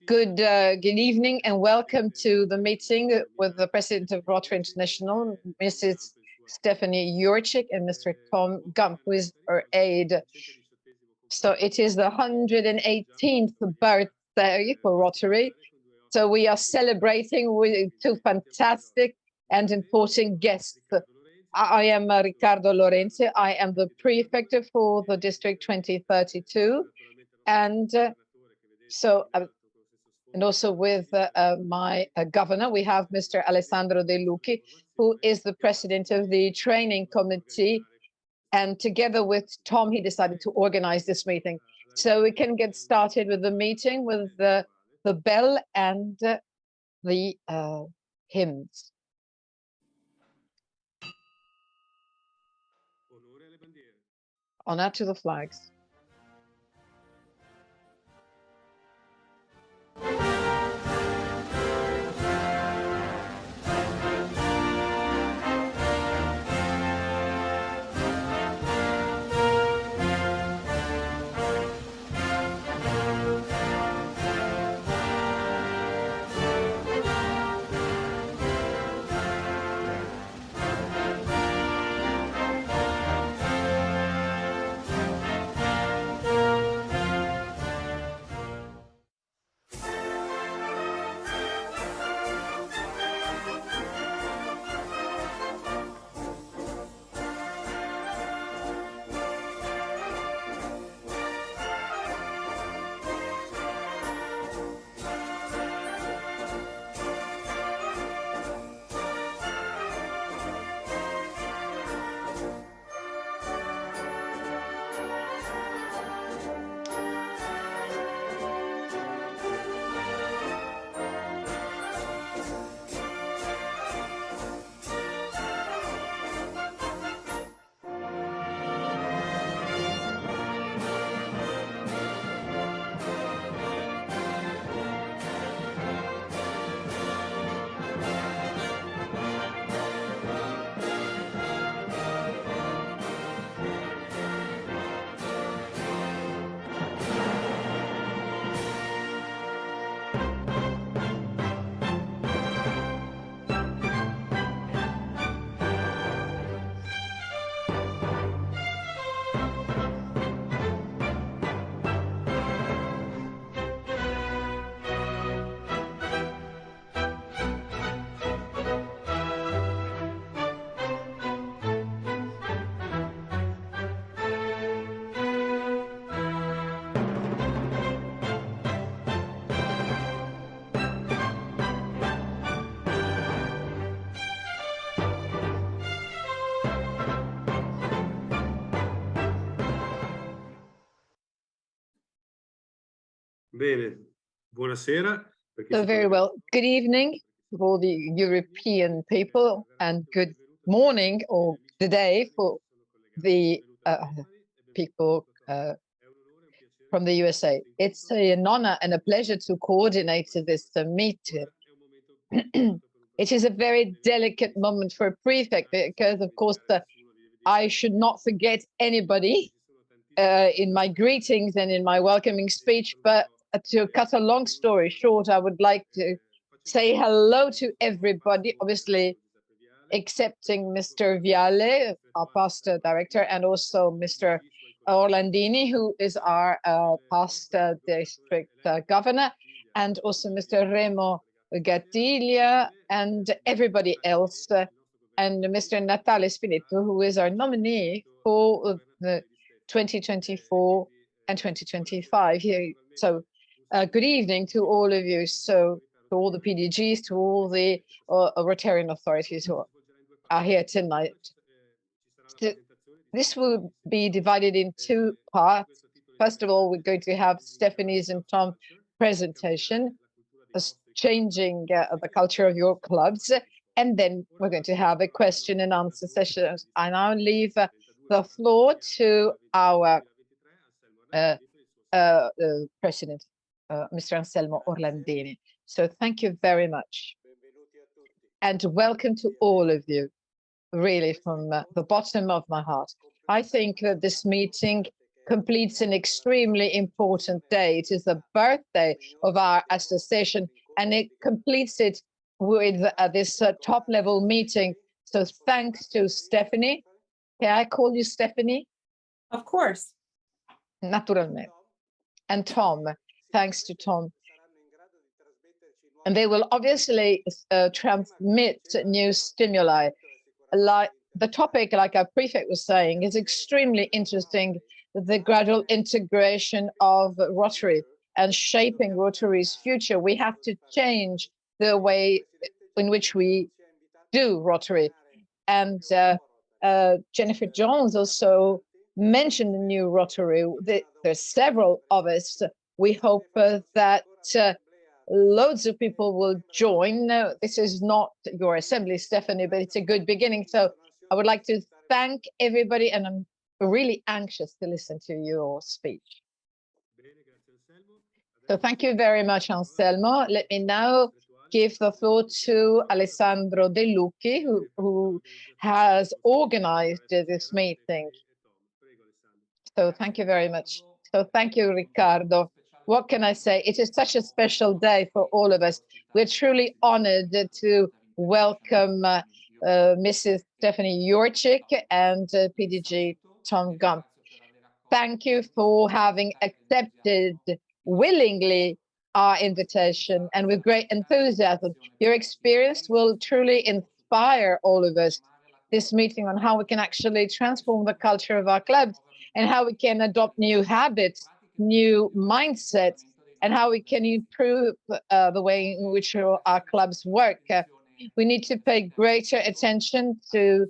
Good evening and welcome to the meeting with the President of Rotary International, Mrs. Stephanie Urchick, and Mr. Tom Gump, who is her aide. So it is the 118th birthday for Rotary. So we are celebrating with two fantastic and important guests. I am Riccardo Lorente. I am the prefect for the District 2032. And also with my governor, we have Mr. Alessandro De Lucchi, who is the president of the training committee. And together with Tom, he decided to organize this meeting. So we can get started with the meeting with the bell and the hymns. Honor to the flags. So very well. Good evening to all the European people, and good morning or good day for the people from the USA. It's an honor and a pleasure to coordinate this meeting. It is a very delicate moment for a prefect because, of course, I should not forget anybody in my greetings and in my welcoming speech, but to cut a long story short, I would like to say hello to everybody, obviously excepting Mr. Viale, our past director, and also Mr. Orlandini, who is our past district governor, and also Mr. Remo Gattiglia, and everybody else, and Mr. Natale Spinetto, who is our nominee for the 2024 and 2025 here. So good evening to all of you. So to all the PDGs, to all the Rotarian authorities who are here tonight. This will be divided in two parts. First of all, we're going to have Stephanie's and Tom's presentation, changing the culture of your clubs. And then we're going to have a question and answer session. I now leave the floor to our president, Mr. Anselmo Orlandini. So thank you very much. And welcome to all of you, really from the bottom of my heart. I think that this meeting completes an extremely important day. It is the birthday of our association, and it completes it with this top-level meeting. So thanks to Stephanie. Can I call you Stephanie? Of course. Naturalmente. And Tom. Thanks to Tom. And they will obviously transmit new stimuli. Like the topic, like our prefect was saying, is extremely interesting. The gradual integration of Rotary and shaping Rotary's future. We have to change the way in which we do Rotary. And Jennifer Jones also mentioned the new Rotary. There's several of us. We hope that loads of people will join. This is not your assembly, Stephanie, but it's a good beginning. So I would like to thank everybody, and I'm really anxious to listen to your speech. So thank you very much, Anselmo. Let me now give the floor to Alessandro De Lucchi, who has organized this meeting. So thank you very much. So thank you, Riccardo. What can I say? It is such a special day for all of us. We're truly honored to welcome Mrs. Stephanie Urchick and PDG Tom Gump. Thank you for having accepted willingly our invitation and with great enthusiasm. Your experience will truly inspire all of us. This meeting on how we can actually transform the culture of our clubs and how we can adopt new habits, new mindsets, and how we can improve the way in which our clubs work. We need to pay greater attention to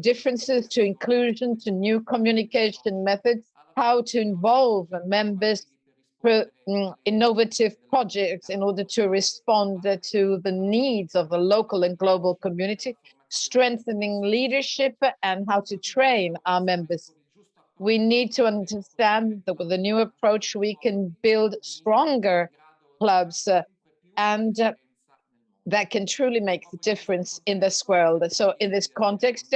differences, to inclusion, to new communication methods, how to involve members through innovative projects in order to respond to the needs of the local and global community, strengthening leadership, and how to train our members. We need to understand that with a new approach, we can build stronger clubs and that can truly make the difference in this world. So in this context,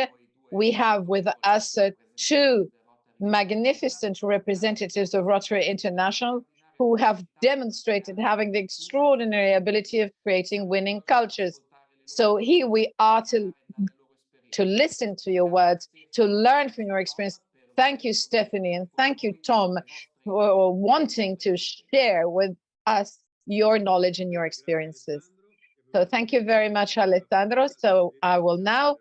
we have with us two magnificent representatives of Rotary International who have demonstrated having the extraordinary ability of creating winning cultures. So here we are to listen to your words, to learn from your experience. Thank you, Stephanie, and thank you, Tom, for wanting to share with us your knowledge and your experiences. So thank you very much, Alessandro. So I will now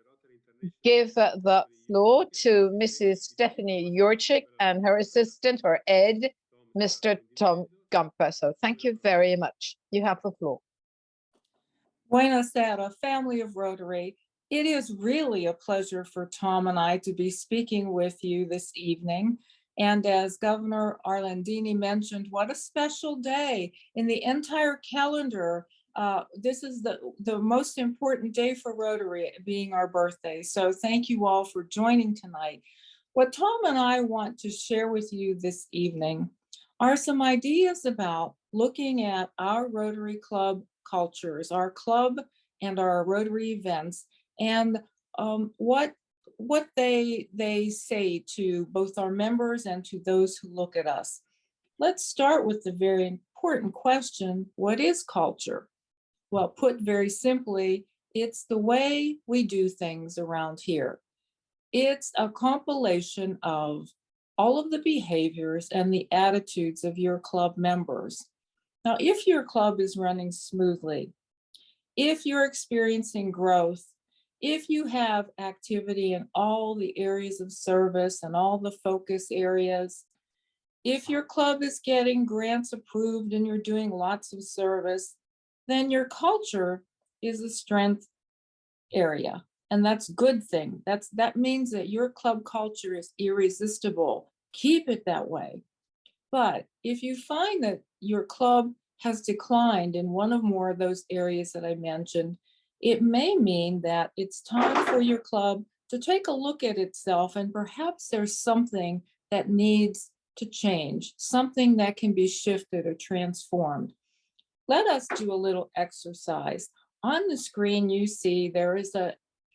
give the floor to Mrs. Stephanie Urchick and her assistant, or Ed, Mr. Tom Gumper. So thank you very much. You have the floor. Buonasera, family of Rotary. It is really a pleasure for Tom and I to be speaking with you this evening. And as Governor Arlandini mentioned, what a special day in the entire calendar. This is the most important day for Rotary, being our birthday. So thank you all for joining tonight. What Tom and I want to share with you this evening are some ideas about looking at our Rotary Club cultures, our club and our Rotary events, and what they say to both our members and to those who look at us. Let's start with the very important question, what is culture? Well, put very simply, it's the way we do things around here. It's a compilation of all of the behaviors and the attitudes of your club members. Now, if your club is running smoothly, if you're experiencing growth, if you have activity in all the areas of service and all the focus areas, if your club is getting grants approved and you're doing lots of service, then your culture is a strength area. And that's a good thing. That means that your club culture is irresistible. Keep it that way. But if you find that your club has declined in one or more of those areas that I mentioned, it may mean that it's time for your club to take a look at itself, and perhaps there's something that needs to change, something that can be shifted or transformed. Let us do a little exercise. On the screen, you see there is a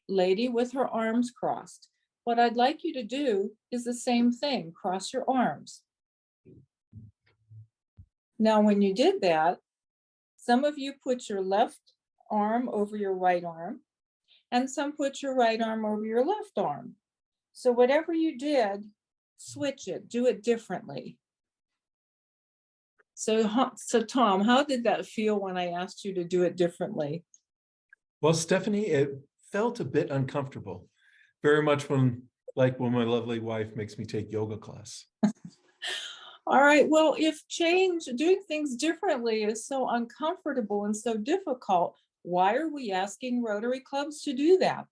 lady with her arms crossed. What I'd like you to do is the same thing, cross your arms. Now, when you did that, some of you put your left arm over your right arm, and some put your right arm over your left arm. So whatever you did, switch it, do it differently. So Tom, how did that feel when I asked you to do it differently? Well, Stephanie, it felt a bit uncomfortable. Very much like when my lovely wife makes me take yoga class. All right, well, if doing things differently is so uncomfortable and so difficult, why are we asking Rotary clubs to do that?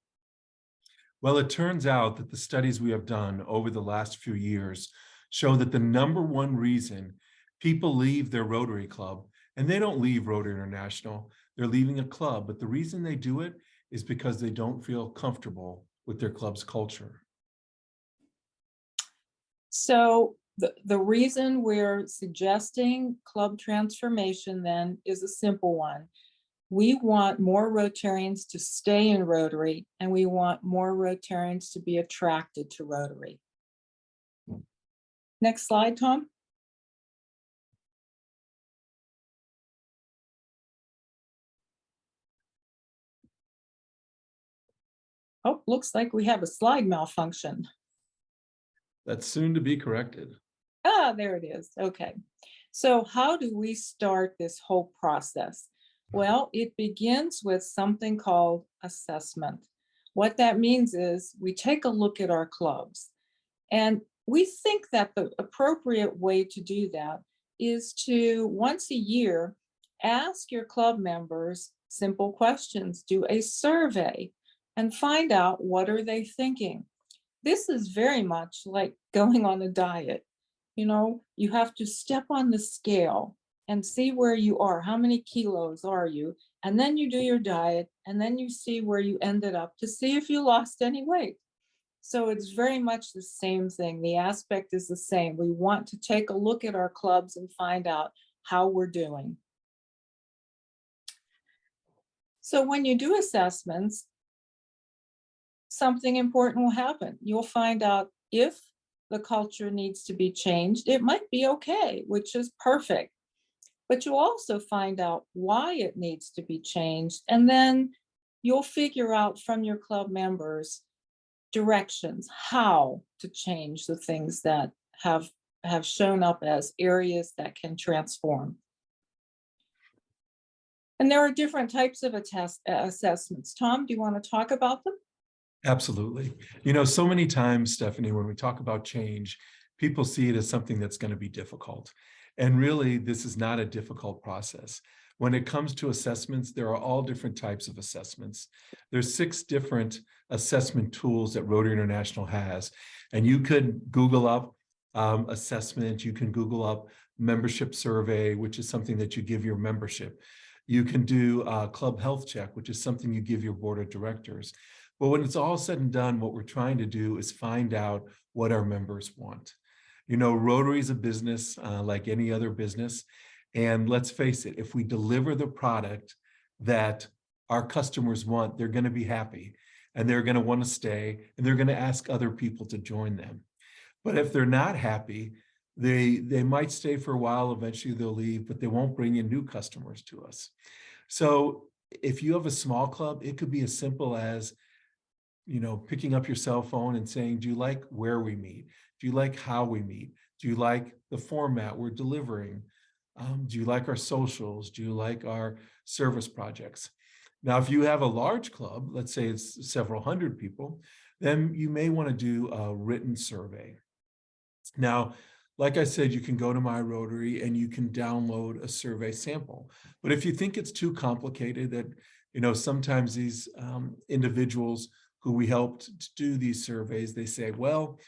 Well, it turns out that the studies we have done over the last few years show that the #1 reason people leave their Rotary club, and they don't leave Rotary International, they're leaving a club, but the reason they do it is because they don't feel comfortable with their club's culture. So the reason we're suggesting club transformation then is a simple one. We want more Rotarians to stay in Rotary, and we want more Rotarians to be attracted to Rotary. Next slide, Tom. Oh, looks like we have a slide malfunction. That's soon to be corrected. Ah, there it is. Okay. So how do we start this whole process? Well, it begins with something called assessment. What that means is we take a look at our clubs, and we think that the appropriate way to do that is to once a year ask your club members simple questions, do a survey, and find out what are they thinking. This is very much like going on a diet. You know, you have to step on the scale and see where you are. How many kilos are you? And then you do your diet, and then you see where you ended up to see if you lost any weight. So it's very much the same thing. The aspect is the same. We want to take a look at our clubs and find out how we're doing. So when you do assessments, something important will happen. You'll find out if the culture needs to be changed. It might be okay, which is perfect. But you'll also find out why it needs to be changed. And then you'll figure out from your club members directions, how to change the things that have shown up as areas that can transform. And there are different types of assessments. Tom, do you want to talk about them? Absolutely. You know, so many times, Stephanie, when we talk about change, people see it as something that's going to be difficult. And really, this is not a difficult process. When it comes to assessments, there are all different types of assessments. There's 6 different assessment tools that Rotary International has. And you could Google up assessment, you can Google up membership survey, which is something that you give your membership. You can do club health check, which is something you give your board of directors. But when it's all said and done, what we're trying to do is find out what our members want. You know, Rotary is a business like any other business. And let's face it, if we deliver the product that our customers want, they're going to be happy and they're going to want to stay and they're going to ask other people to join them. But if they're not happy, they might stay for a while, eventually they'll leave, but they won't bring in new customers to us. So if you have a small club, it could be as simple as, you know, picking up your cell phone and saying, do you like where we meet? Do you like how we meet? Do you like the format we're delivering? Do you like our socials? Do you like our service projects? Now, if you have a large club, let's say it's several hundred people, then you may want to do a written survey. Now, like I said, you can go to My Rotary and you can download a survey sample. But if you think it's too complicated, that, you know, sometimes these individuals who we helped to do these surveys, they say, well,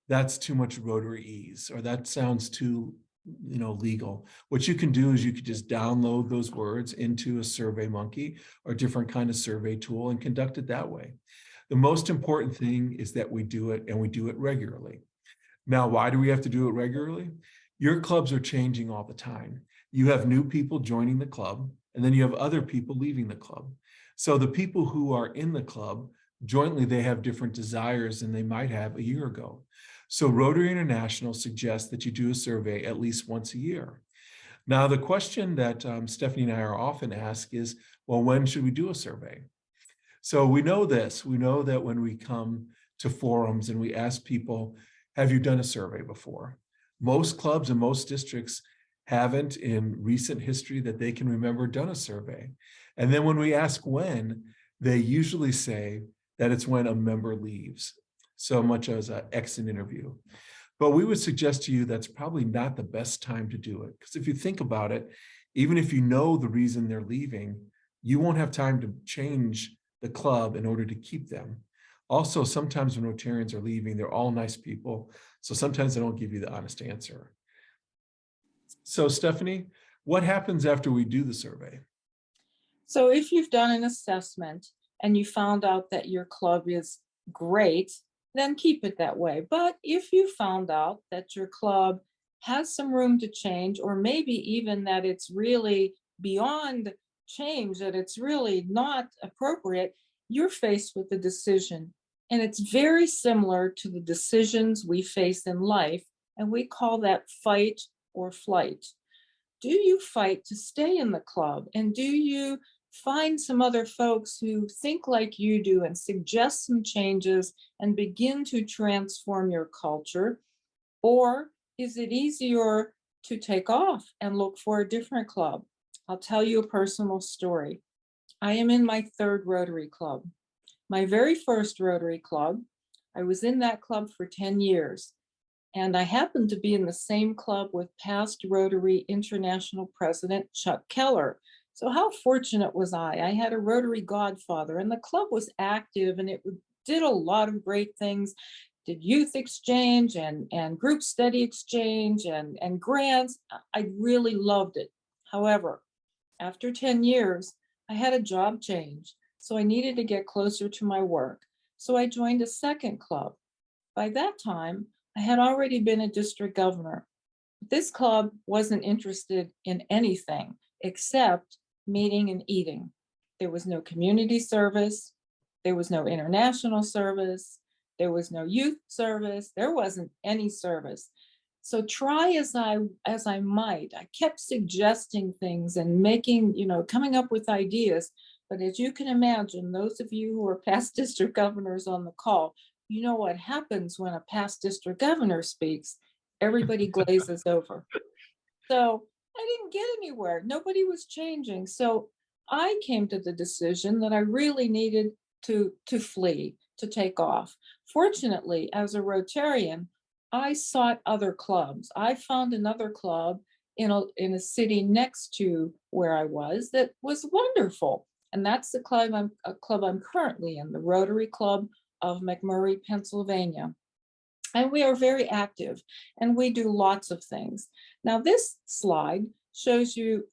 that's too much Rotaryese, or that sounds too, you know, legal. What you can do is you could just download those words into a SurveyMonkey or a different kind of survey tool and conduct it that way. The most important thing is that we do it, and we do it regularly. Now, why do we have to do it regularly? Your clubs are changing all the time. You have new people joining the club, and then you have other people leaving the club. So the people who are in the club, jointly they have different desires than they might have a year ago. So Rotary International suggests that you do a survey at least once a year. Now, the question that Stephanie and I are often asked is, well, when should we do a survey? So we know this. We know that when we come to forums and we ask people, have you done a survey before? Most clubs and most districts haven't in recent history that they can remember done a survey. And then when we ask when, they usually say that it's when a member leaves, so much as an exit interview. But we would suggest to you that's probably not the best time to do it. Because if you think about it, even if you know the reason they're leaving, you won't have time to change the club in order to keep them. Also, sometimes when Rotarians are leaving, they're all nice people. So sometimes they don't give you the honest answer. So Stephanie, what happens after we do the survey? So if you've done an assessment and you found out that your club is great, then keep it that way. But if you found out that your club has some room to change, or maybe even that it's really beyond change, that it's really not appropriate, you're faced with a decision. And it's very similar to the decisions we face in life, and we call that fight or flight. Do you fight to stay in the club? And do you find some other folks who think like you do and suggest some changes and begin to transform your culture? Or is it easier to take off and look for a different club? I'll tell you a personal story. I am in my third Rotary club. My very first Rotary club, I was in that club for 10 years. And I happened to be in the same club with past Rotary International President Chuck Keller. So how fortunate was I? I had a Rotary godfather, and the club was active, and it did a lot of great things. Did youth exchange and group study exchange and grants. I really loved it. However, after 10 years, I had a job change. So I needed to get closer to my work. So I joined a second club. By that time, I had already been a district governor. This club wasn't interested in anything except meeting and eating. There was no community service. There was no international service. There was no youth service. There wasn't any service. So try as I might, I kept suggesting things and coming up with ideas. But as you can imagine, those of you who are past district governors on the call, you know what happens when a past district governor speaks. Everybody glazes over. So I didn't get anywhere. Nobody was changing. So I came to the decision that I really needed to flee, to take off. Fortunately, as a Rotarian, I sought other clubs. I found another club in a city next to where I was that was wonderful. And that's the club I'm currently in, the Rotary Club of McMurray, Pennsylvania. And we are very active and we do lots of things. Now, this slide shows you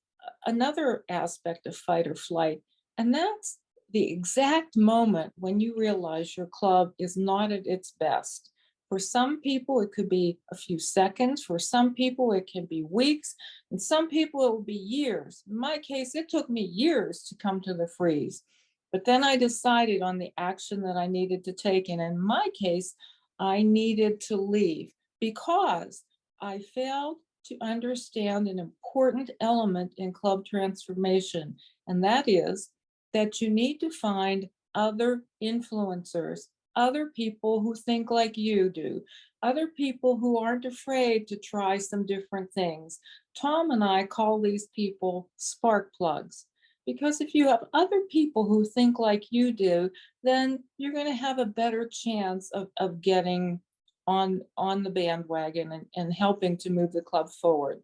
another aspect of fight or flight, and that's the exact moment when you realize your club is not at its best. For some people, it could be a few seconds. For some people, it can be weeks. And some people, it will be years. In my case, it took me years to come to the freeze. But then I decided on the action that I needed to take. And in my case, I needed to leave because I failed to understand an important element in club transformation. And that is that you need to find other influencers, other people who think like you do, other people who aren't afraid to try some different things. Tom and I call these people spark plugs, because if you have other people who think like you do, then you're going to have a better chance of getting on the bandwagon and helping to move the club forward.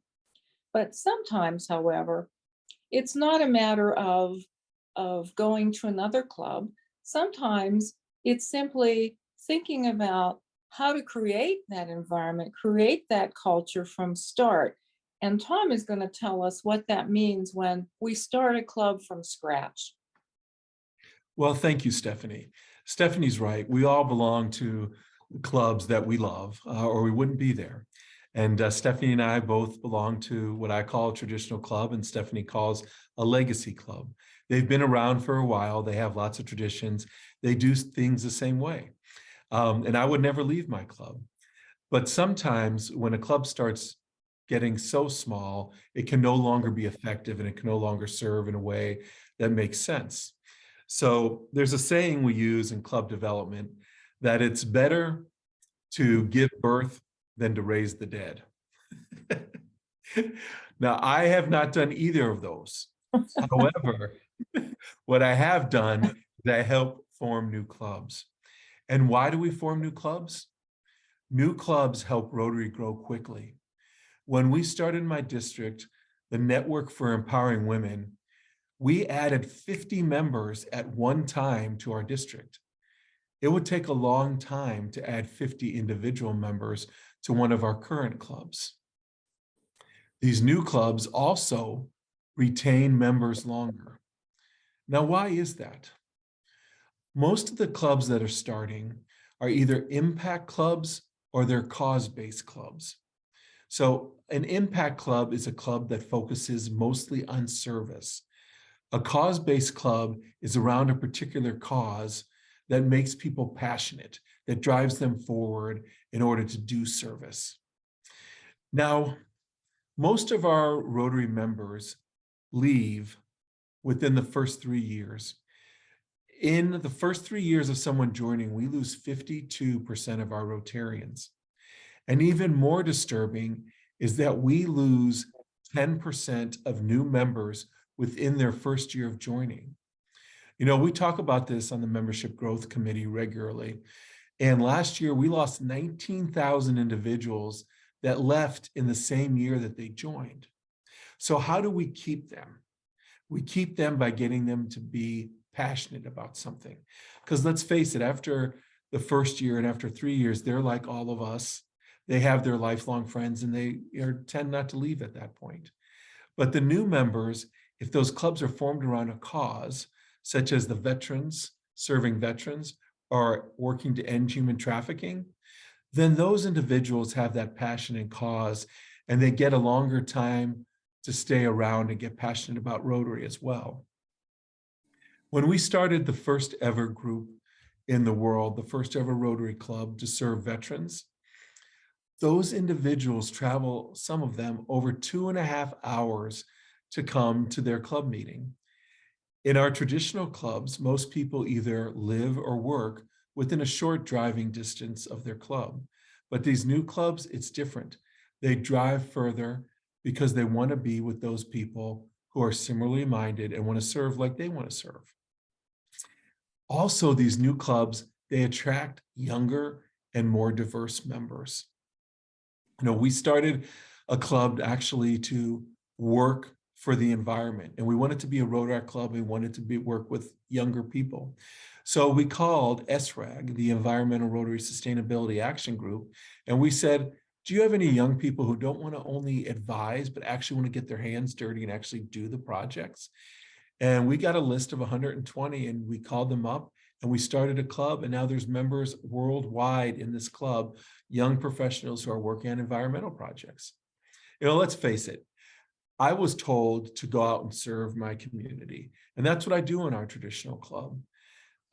But sometimes, however, it's not a matter of going to another club. Sometimes it's simply thinking about how to create that environment, create that culture from start. And Tom is going to tell us what that means when we start a club from scratch. Well, thank you, Stephanie. Stephanie's right. We all belong to clubs that we love, or we wouldn't be there. And Stephanie and I both belong to what I call a traditional club, and Stephanie calls a legacy club. They've been around for a while. They have lots of traditions. They do things the same way. And I would never leave my club. But sometimes when a club starts getting so small, it can no longer be effective and it can no longer serve in a way that makes sense. So there's a saying we use in club development that it's better to give birth than to raise the dead. Now, I have not done either of those. However, what I have done is I help form new clubs. And why do we form new clubs? New clubs help Rotary grow quickly. When we started my district, the Network for Empowering Women, we added 50 members at one time to our district. It would take a long time to add 50 individual members to one of our current clubs. These new clubs also retain members longer. Now, why is that? Most of the clubs that are starting are either impact clubs or they're cause-based clubs. So an impact club is a club that focuses mostly on service. A cause-based club is around a particular cause that makes people passionate, that drives them forward in order to do service. Now, most of our Rotary members leave within the first 3 years. In the first 3 years of someone joining, we lose 52% of our Rotarians. And even more disturbing is that we lose 10% of new members within their first year of joining. You know, we talk about this on the Membership Growth Committee regularly. And last year, we lost 19,000 individuals that left in the same year that they joined. So how do we keep them? We keep them by getting them to be passionate about something. Because let's face it, after the first year and after 3 years, they're like all of us. They have their lifelong friends and they tend not to leave at that point. But the new members, if those clubs are formed around a cause, such as the veterans, serving veterans, or working to end human trafficking, then those individuals have that passion and cause, and they get a longer time to stay around and get passionate about Rotary as well. When we started the first ever group in the world, the first ever Rotary Club to serve veterans, those individuals travel, some of them, over 2.5 hours to come to their club meeting. In our traditional clubs, most people either live or work within a short driving distance of their club. But these new clubs, it's different. They drive further because they want to be with those people who are similarly minded and want to serve like they want to serve. Also, these new clubs, they attract younger and more diverse members. You know, we started a club actually to work for the environment, and we wanted to be a Rotary club. We wanted to work with younger people. So we called SRAG, the Environmental Rotary Sustainability Action Group, and we said, do you have any young people who don't want to only advise, but actually want to get their hands dirty and actually do the projects? And we got a list of 120 and we called them up and we started a club, and now there's members worldwide in this club, young professionals who are working on environmental projects. You know, let's face it, I was told to go out and serve my community. And that's what I do in our traditional club.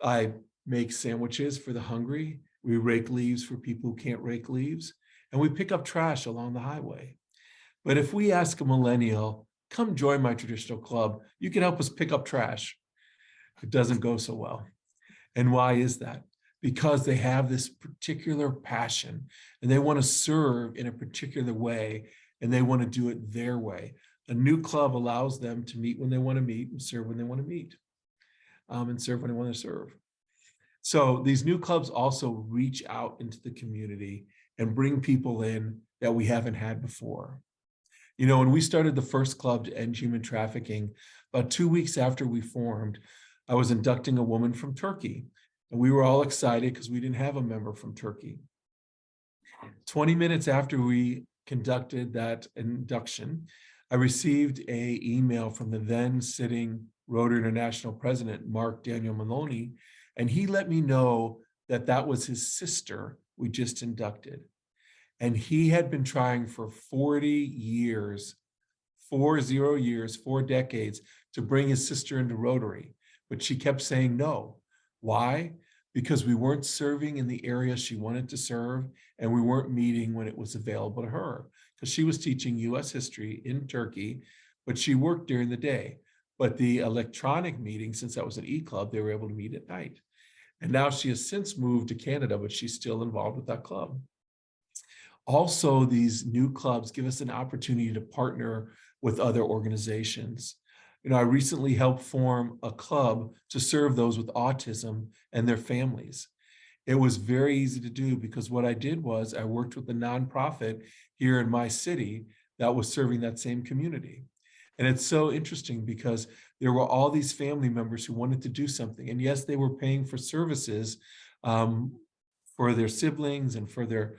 I make sandwiches for the hungry. We rake leaves for people who can't rake leaves. And we pick up trash along the highway. But if we ask a millennial, come join my traditional club, you can help us pick up trash, it doesn't go so well. And why is that? Because they have this particular passion and they want to serve in a particular way and they want to do it their way. A new club allows them to meet when they want to meet and serve when they want to meet, and serve when they want to serve. So these new clubs also reach out into the community and bring people in that we haven't had before. You know, when we started the first club to end human trafficking, about 2 weeks after we formed, I was inducting a woman from Turkey. And we were all excited because we didn't have a member from Turkey. 20 minutes after we conducted that induction, I received an email from the then sitting Rotary International president, Mark Daniel Maloney, and he let me know that that was his sister we just inducted. And he had been trying for 40 years, 4 decades, to bring his sister into Rotary. But she kept saying no. Why? Because we weren't serving in the area she wanted to serve, and we weren't meeting when it was available to her. Because she was teaching US history in Turkey, but she worked during the day. But the electronic meeting, since that was an e-club, they were able to meet at night. And now she has since moved to Canada, but she's still involved with that club. Also, these new clubs give us an opportunity to partner with other organizations. You know, I recently helped form a club to serve those with autism and their families. It was very easy to do because what I did was I worked with a nonprofit here in my city that was serving that same community. And it's so interesting because there were all these family members who wanted to do something. And yes, they were paying for services for their siblings and for their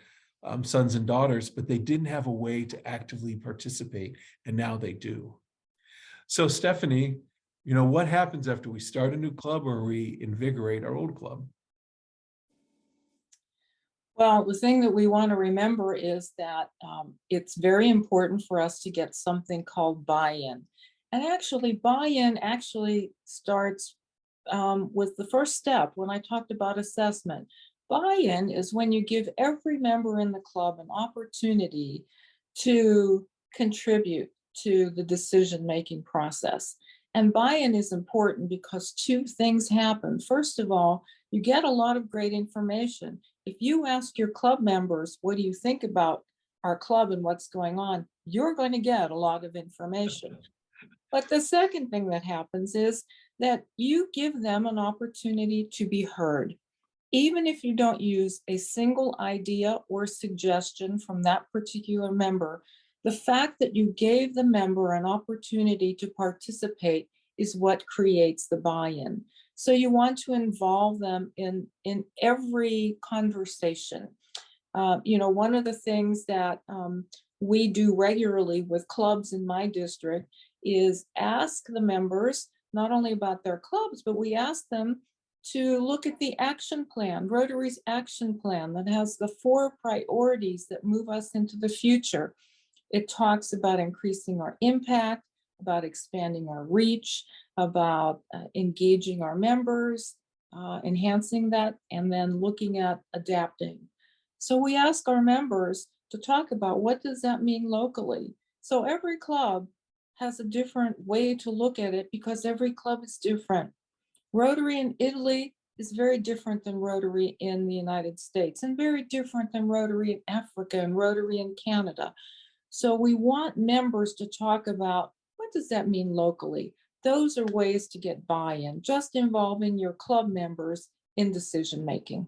sons and daughters, but they didn't have a way to actively participate. And now they do. So Stephanie, you know, what happens after we start a new club or we invigorate our old club? Well, the thing that we want to remember is that it's very important for us to get something called buy-in. And actually, buy-in actually starts with the first step when I talked about assessment. Buy-in is when you give every member in the club an opportunity to contribute to the decision-making process. And buy-in is important because two things happen. First of all, you get a lot of great information. If you ask your club members, what do you think about our club and what's going on, you're going to get a lot of information. But the second thing that happens is that you give them an opportunity to be heard. Even if you don't use a single idea or suggestion from that particular member, the fact that you gave the member an opportunity to participate is what creates the buy-in. So you want to involve them in every conversation. You know, one of the things that we do regularly with clubs in my district is ask the members not only about their clubs, but we ask them to look at the action plan, Rotary's action plan that has the 4 priorities that move us into the future. It talks about increasing our impact, about expanding our reach, about engaging our members, enhancing that, and then looking at adapting. So we ask our members to talk about what does that mean locally. So every club has a different way to look at it because every club is different. Rotary in Italy is very different than Rotary in the United States and very different than Rotary in Africa and Rotary in Canada. So we want members to talk about what does that mean locally? Those are ways to get buy-in, just involving your club members in decision-making.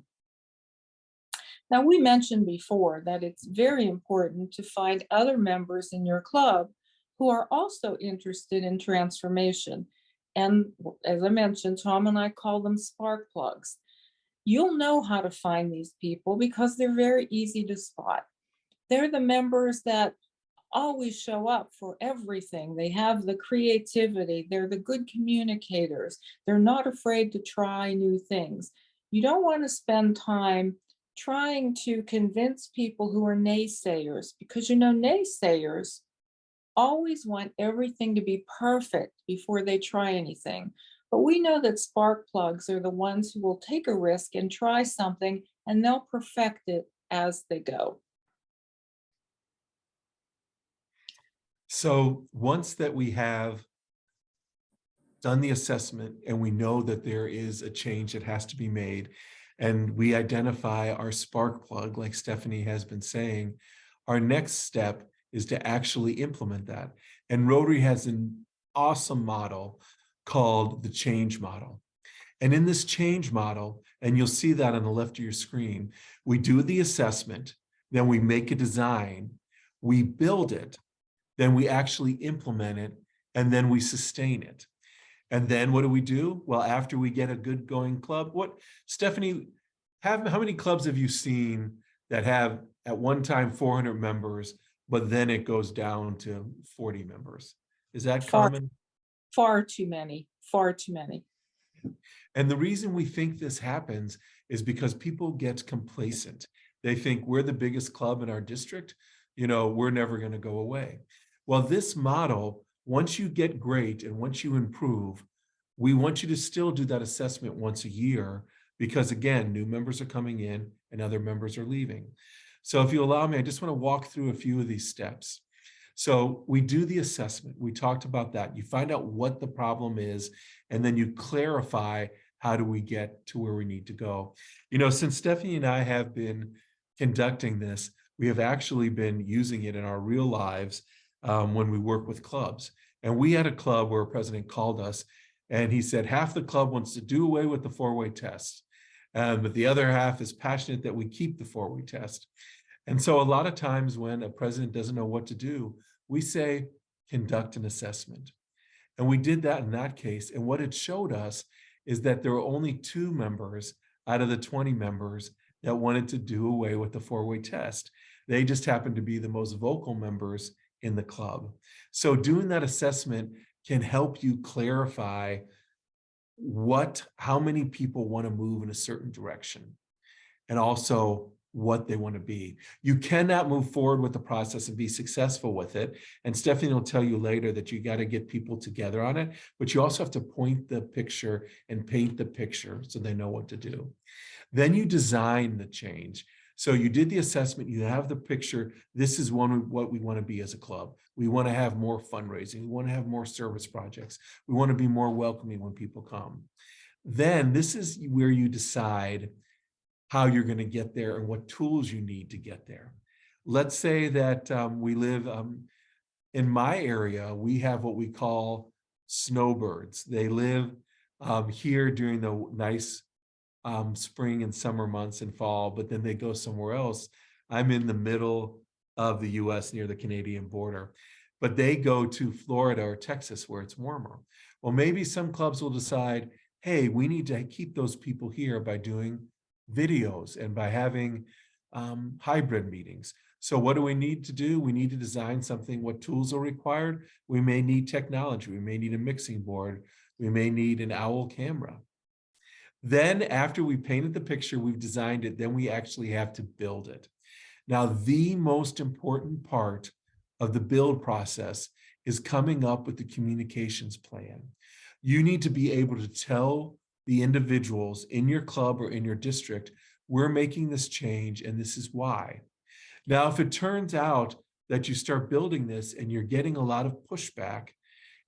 Now, we mentioned before that it's very important to find other members in your club who are also interested in transformation. And as I mentioned, Tom and I call them spark plugs. You'll know how to find these people because they're very easy to spot. They're the members that always show up for everything. They have the creativity. They're the good communicators. They're not afraid to try new things. You don't want to spend time trying to convince people who are naysayers because, you know, naysayers always want everything to be perfect before they try anything. But we know that spark plugs are the ones who will take a risk and try something, and they'll perfect it as they go. So once that we have done the assessment and we know that there is a change that has to be made, and we identify our spark plug, like Stephanie has been saying, our next step is to actually implement that. And Rotary has an awesome model called the change model. And in this change model, and you'll see that on the left of your screen, we do the assessment, then we make a design, we build it, then we actually implement it, and then we sustain it. And then what do? Well, after we get a good going club, Stephanie, how many clubs have you seen that have at one time 400 members, but then it goes down to 40 members? Is that common? Far too many, far too many. And the reason we think this happens is because people get complacent. They think we're the biggest club in our district, you know, we're never going to go away. Well, this model, once you get great and once you improve, we want you to still do that assessment once a year, because again, new members are coming in and other members are leaving. So if you allow me, I just want to walk through a few of these steps. So we do the assessment. We talked about that. You find out what the problem is, and then you clarify how do we get to where we need to go. You know, since Stephanie and I have been conducting this, we have actually been using it in our real lives when we work with clubs. And we had a club where a president called us and he said, half the club wants to do away with the four-way test, but the other half is passionate that we keep the four-way test. And so a lot of times when a president doesn't know what to do, we say, conduct an assessment. And we did that in that case. And what it showed us is that there were only 2 members out of the 20 members that wanted to do away with the four-way test. They just happened to be the most vocal members in the club. So doing that assessment can help you clarify how many people want to move in a certain direction, and also what they want to be. You cannot move forward with the process and be successful with it. And Stephanie will tell you later that you got to get people together on it, but you also have to point the picture and paint the picture so they know what to do. Then you design the change. So you did the assessment, you have the picture. This is what we want to be as a club. We want to have more fundraising. We want to have more service projects. We want to be more welcoming when people come. Then this is where you decide how you're going to get there and what tools you need to get there. Let's say that we live in my area, we have what we call snowbirds. They live here during the nice spring and summer months and fall, but then they go somewhere else. I'm in the middle of the US near the Canadian border, but they go to Florida or Texas where it's warmer. Well, maybe some clubs will decide, hey, we need to keep those people here by doing videos and by having hybrid meetings. So what do we need to do? We need to design something. What tools are required? We may need technology. We may need a mixing board. We may need an OWL camera. Then after we painted the picture, we've designed it, then we actually have to build it. Now, the most important part of the build process is coming up with the communications plan. You need to be able to tell the individuals in your club or in your district, we're making this change and this is why. Now, if it turns out that you start building this and you're getting a lot of pushback,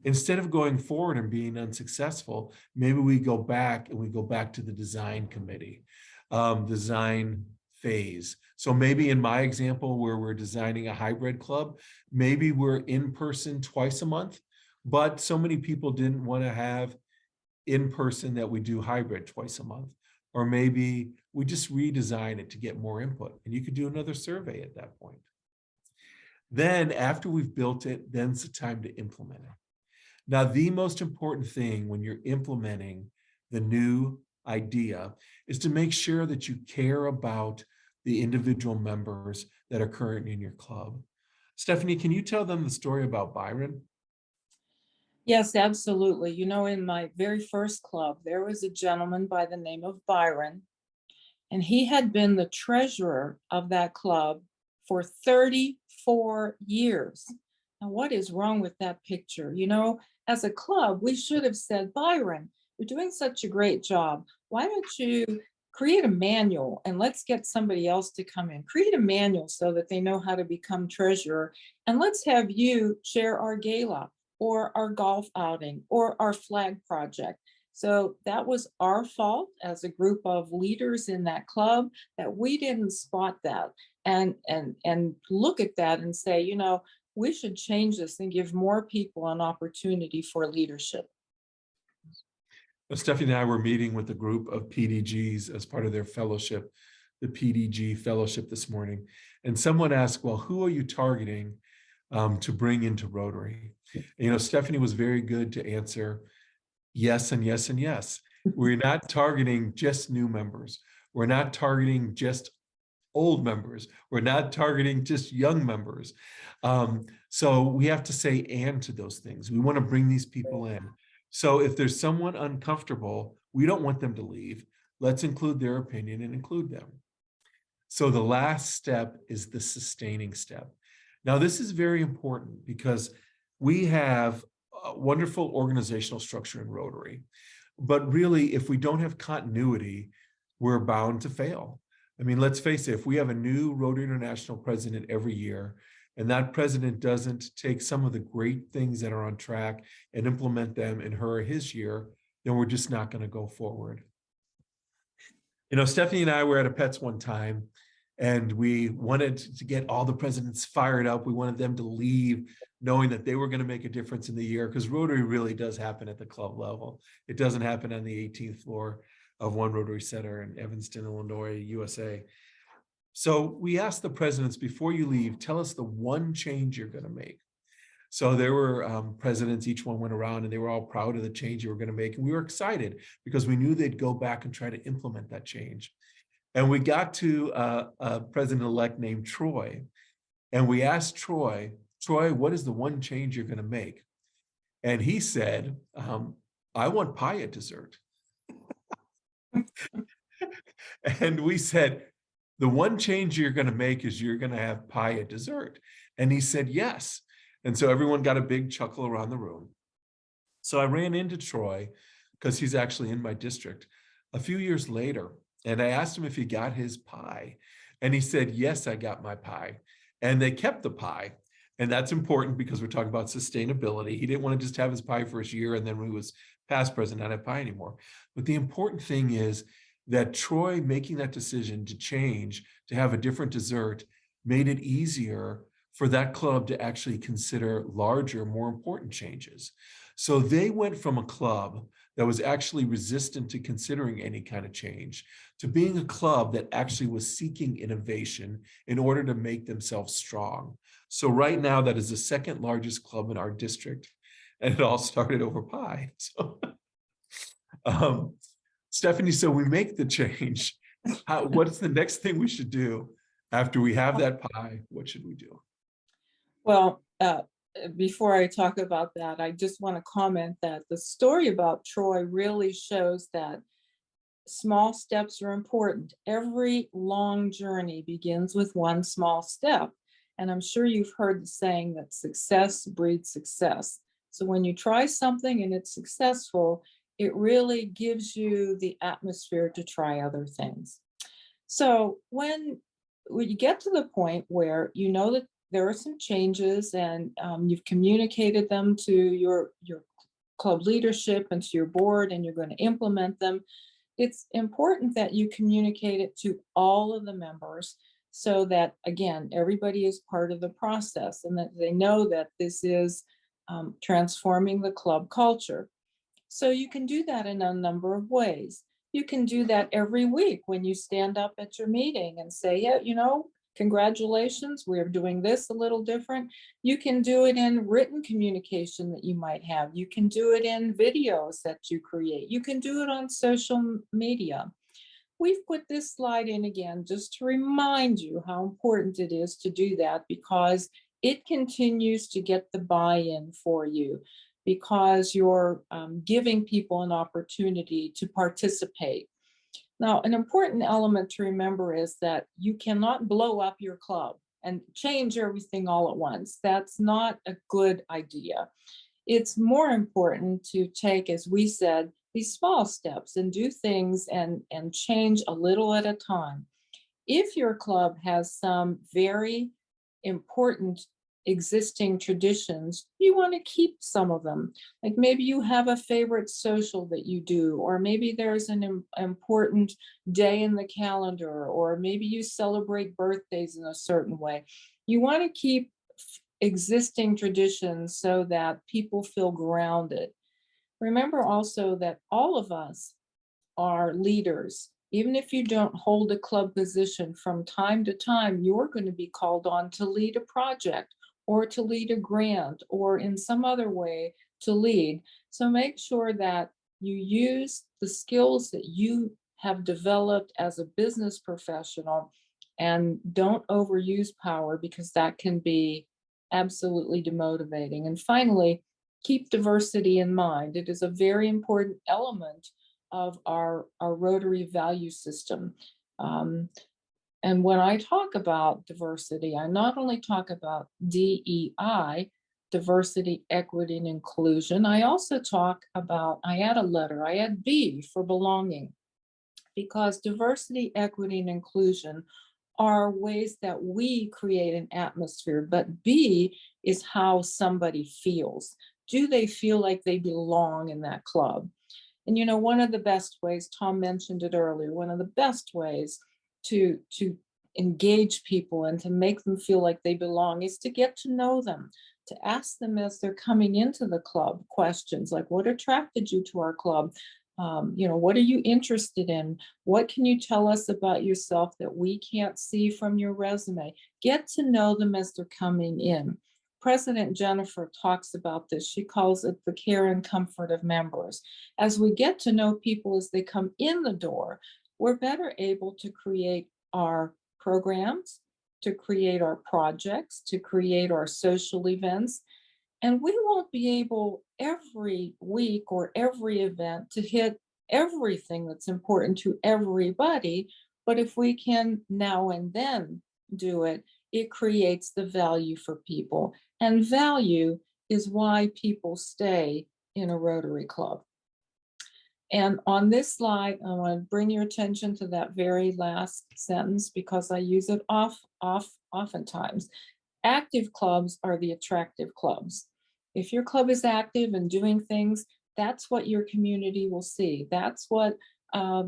instead of going forward and being unsuccessful, maybe we go back to the design committee, design phase. So maybe in my example where we're designing a hybrid club, maybe we're in person twice a month, but so many people didn't want to have in person that we do hybrid twice a month. Or maybe we just redesign it to get more input, and you could do another survey at that point. Then after we've built it, then it's the time to implement it. Now, the most important thing when you're implementing the new idea is to make sure that you care about the individual members that are currently in your club. Stephanie, can you tell them the story about Byron? Yes, absolutely. You know, in my very first club, there was a gentleman by the name of Byron, and he had been the treasurer of that club for 34 years. Now, what is wrong with that picture? You know, as a club, we should have said, Byron, you're doing such a great job. Why don't you create a manual and let's get somebody else to come in. Create a manual so that they know how to become treasurer. And let's have you chair our gala or our golf outing or our flag project. So that was our fault as a group of leaders in that club that we didn't spot that and look at that and say, you know, we should change this and give more people an opportunity for leadership. Stephanie and I were meeting with a group of PDGs as part of their fellowship, the PDG fellowship this morning. And someone asked, well, who are you targeting to bring into Rotary? And, you know, Stephanie was very good to answer yes and yes and yes. We're not targeting just new members. We're not targeting just old members. We're not targeting just young members. So we have to say and to those things. We want to bring these people in. So if there's someone uncomfortable, we don't want them to leave. Let's include their opinion and include them. So the last step is the sustaining step. Now, this is very important because we have a wonderful organizational structure in Rotary, but really, if we don't have continuity, we're bound to fail. I mean, let's face it, if we have a new Rotary International president every year, and that president doesn't take some of the great things that are on track and implement them in her or his year, then we're just not going to go forward. You know, Stephanie and I were at a Pets one time, and we wanted to get all the presidents fired up. We wanted them to leave knowing that they were going to make a difference in the year, because Rotary really does happen at the club level. It doesn't happen on the 18th floor of One Rotary Center in Evanston, Illinois, USA. So we asked the presidents, before you leave, tell us the one change you're going to make. So there were presidents, each one went around and they were all proud of the change they were going to make. And we were excited because we knew they'd go back and try to implement that change. And we got to a president-elect named Troy. And we asked Troy, what is the one change you're going to make? And he said, I want pie at dessert. And we said, the one change you're going to make is you're going to have pie at dessert. And he said, yes. And so everyone got a big chuckle around the room. So I ran into Troy, because he's actually in my district, a few years later. And I asked him if he got his pie. And he said, yes, I got my pie. And they kept the pie. And that's important because we're talking about sustainability. He didn't want to just have his pie for his year and then when he was past president, not have pie anymore. But the important thing is that Troy making that decision to change, to have a different dessert, made it easier for that club to actually consider larger, more important changes. So they went from a club that was actually resistant to considering any kind of change to being a club that actually was seeking innovation in order to make themselves strong. So right now, that is the second largest club in our district, and it all started over pie. So, Stephanie, so we make the change. What's the next thing we should do after we have that pie? What should we do? Well, before I talk about that, I just want to comment that the story about Troy really shows that small steps are important. Every long journey begins with one small step. And I'm sure you've heard the saying that success breeds success. So when you try something and it's successful, it really gives you the atmosphere to try other things. So when you get to the point where you know that there are some changes and you've communicated them to your club leadership and to your board, and you're going to implement them, it's important that you communicate it to all of the members so that, again, everybody is part of the process and that they know that this is transforming the club culture. So you can do that in a number of ways. You can do that every week when you stand up at your meeting and say, yeah, you know, congratulations, we're doing this a little different. You can do it in written communication that you might have. You can do it in videos that you create. You can do it on social media. We've put this slide in again just to remind you how important it is to do that, because it continues to get the buy-in for you, because you're giving people an opportunity to participate. Now, an important element to remember is that you cannot blow up your club and change everything all at once. That's not a good idea. It's more important to take, as we said, these small steps and do things and change a little at a time. If your club has some very important existing traditions, you want to keep some of them. Like maybe you have a favorite social that you do, or maybe there's an important day in the calendar, or maybe you celebrate birthdays in a certain way. You want to keep existing traditions so that people feel grounded. Remember also that all of us are leaders. Even if you don't hold a club position, from time to time, you're going to be called on to lead a project or to lead a grant or in some other way to lead. So make sure that you use the skills that you have developed as a business professional and don't overuse power, because that can be absolutely demotivating. And finally, keep diversity in mind. It is a very important element of our Rotary value system. And when I talk about diversity, I not only talk about DEI, diversity, equity, and inclusion, I also talk about, I add a letter, I add B for belonging, because diversity, equity, and inclusion are ways that we create an atmosphere, but B is how somebody feels. Do they feel like they belong in that club? And you know, one of the best ways, Tom mentioned it earlier, one of the best ways to engage people and to make them feel like they belong is to get to know them, to ask them as they're coming into the club questions like, what attracted you to our club? You know, what are you interested in? What can you tell us about yourself that we can't see from your resume? Get to know them as they're coming in. President Jennifer talks about this. She calls it the care and comfort of members. As we get to know people as they come in the door, we're better able to create our programs, to create our projects, to create our social events. And we won't be able every week or every event to hit everything that's important to everybody. But if we can now and then do it, it creates the value for people. And value is why people stay in a Rotary Club. And on this slide, I want to bring your attention to that very last sentence because I use it oftentimes. Active clubs are the attractive clubs. If your club is active and doing things, that's what your community will see. That's what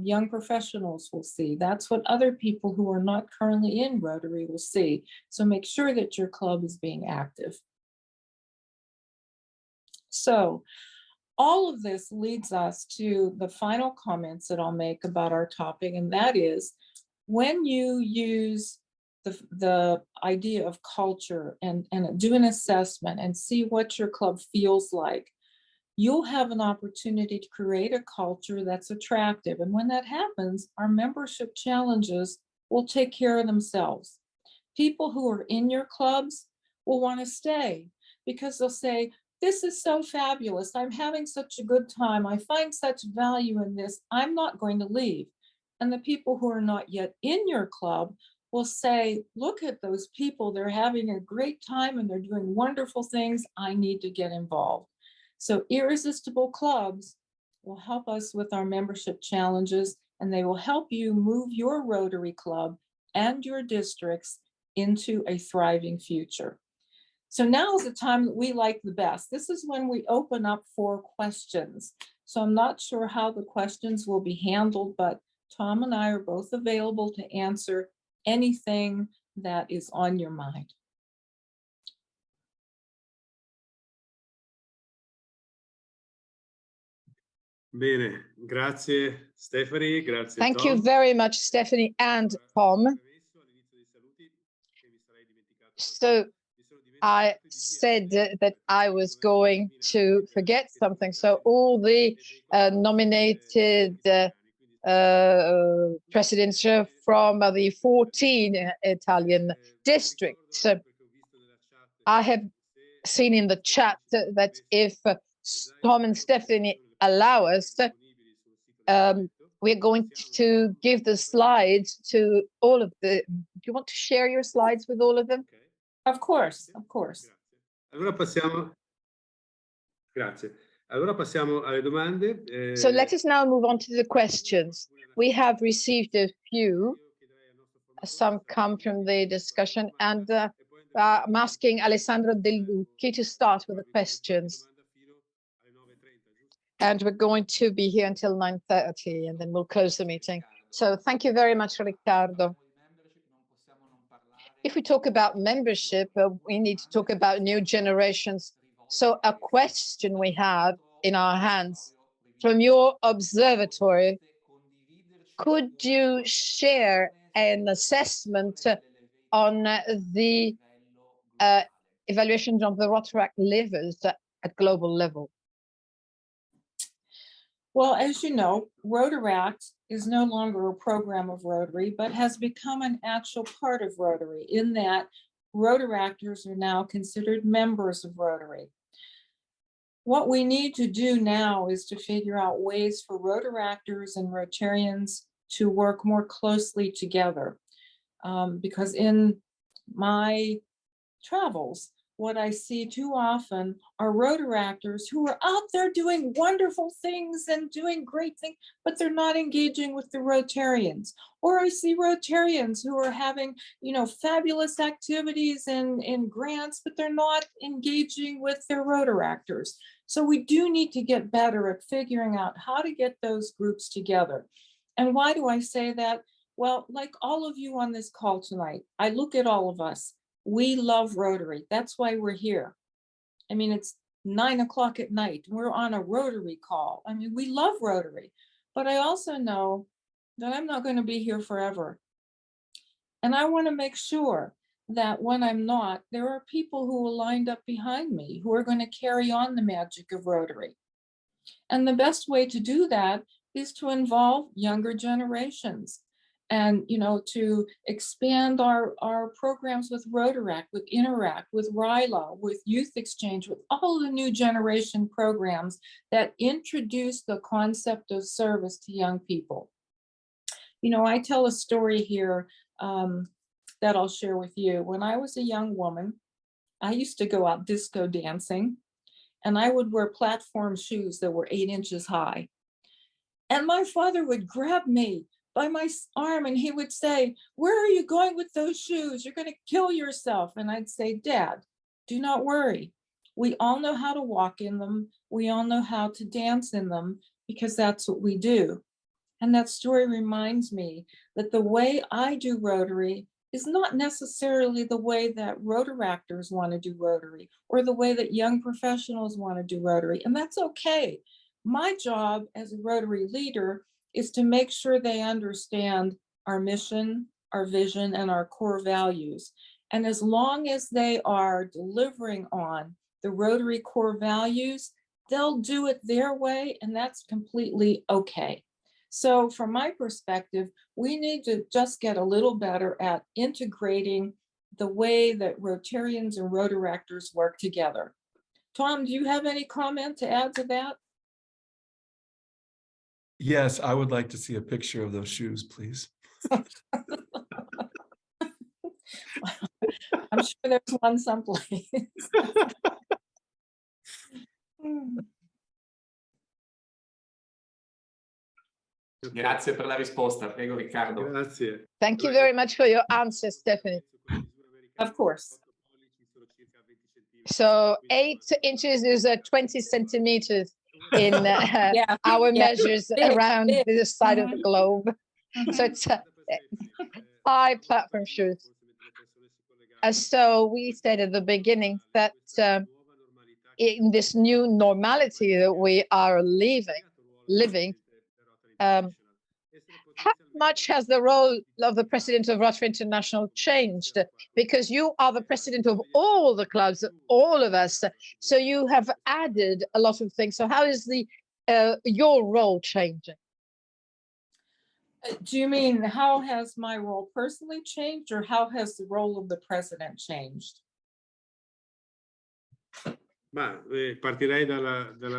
young professionals will see. That's what other people who are not currently in Rotary will see. So make sure that your club is being active. So all of this leads us to the final comments that I'll make about our topic, and that is when you use the idea of culture and do an assessment and see what your club feels like, you'll have an opportunity to create a culture that's attractive. And when that happens, our membership challenges will take care of themselves. People who are in your clubs will want to stay because they'll say, this is so fabulous. I'm having such a good time. I find such value in this. I'm not going to leave. And the people who are not yet in your club will say, look at those people. They're having a great time and they're doing wonderful things. I need to get involved. So irresistible clubs will help us with our membership challenges, and they will help you move your Rotary Club and your districts into a thriving future. So now is the time that we like the best. This is when we open up for questions. So I'm not sure how the questions will be handled, but Tom and I are both available to answer anything that is on your mind. Bene, grazie Stephanie, grazie Thank Tom. you very much, Stephanie and Tom. So I said that I was going to forget something. So all the nominated presidents from the 14 Italian districts. I have seen in the chat that if Tom and Stephanie allow us, we're going to give the slides to all of the. Do you want to share your slides with all of them? Of course, of course. Allora passiamo. Grazie. Allora passiamo alle domande. So let us now move on to the questions. We have received a few. Some come from the discussion, and I'm asking Alessandro Del Lucchi to start with the questions. And we're going to be here until 9:30, and then we'll close the meeting. So thank you very much, Riccardo. If we talk about membership, we need to talk about new generations. So a question we have in our hands from your observatory, could you share an assessment on the evaluation of the Rotary levels at global level? Well, as you know, Rotaract is no longer a program of Rotary, but has become an actual part of Rotary in that Rotaractors are now considered members of Rotary. What we need to do now is to figure out ways for Rotaractors and Rotarians to work more closely together. because in my travels, what I see too often are Rotaractors who are out there doing wonderful things and doing great things, but they're not engaging with the Rotarians. Or I see Rotarians who are having, fabulous activities and grants, but they're not engaging with their Rotaractors. So we do need to get better at figuring out how to get those groups together. And why do I say that? Well, like all of you on this call tonight, I look at all of us. We love Rotary. That's why we're here. I mean, it's 9 o'clock at night. We're on a Rotary call. I mean, we love Rotary, but I also know that I'm not going to be here forever. And I want to make sure that when I'm not, there are people who are lined up behind me who are going to carry on the magic of Rotary. And the best way to do that is to involve younger generations. And to expand our programs with Rotaract, with Interact, with RILA, with Youth Exchange, with all the new generation programs that introduce the concept of service to young people. I tell a story here that I'll share with you. When I was a young woman, I used to go out disco dancing, and I would wear platform shoes that were 8 inches high. And my father would grab me by my arm and he would say, "Where are you going with those shoes? You're going to kill yourself." And I'd say, "Dad, do not worry. We all know how to walk in them. We all know how to dance in them because that's what we do." And that story reminds me that the way I do Rotary is not necessarily the way that Rotaractors want to do Rotary or the way that young professionals want to do Rotary. And that's okay. My job as a Rotary leader is to make sure they understand our mission, our vision, and our core values. And as long as they are delivering on the Rotary core values, they'll do it their way, and that's completely okay. So from my perspective, we need to just get a little better at integrating the way that Rotarians and Rotaractors work together. Tom, do you have any comment to add to that? Yes, I would like to see a picture of those shoes, please. I'm sure there's one someplace. Grazie per la risposta. Prego, Riccardo. Grazie. Thank you very much for your answer, Stephanie. Of course. So 8 inches is 20 centimeters in Yeah, our yeah. measures Big, around big. the side of the globe. So it's high platform shoes. So we said at the beginning that in this new normality that we are living, how much has the role of the president of Rotary International changed? Because you are the president of all the clubs, all of us. So you have added a lot of things. So how is your role changing? Do you mean how has my role personally changed, or how has the role of the president changed?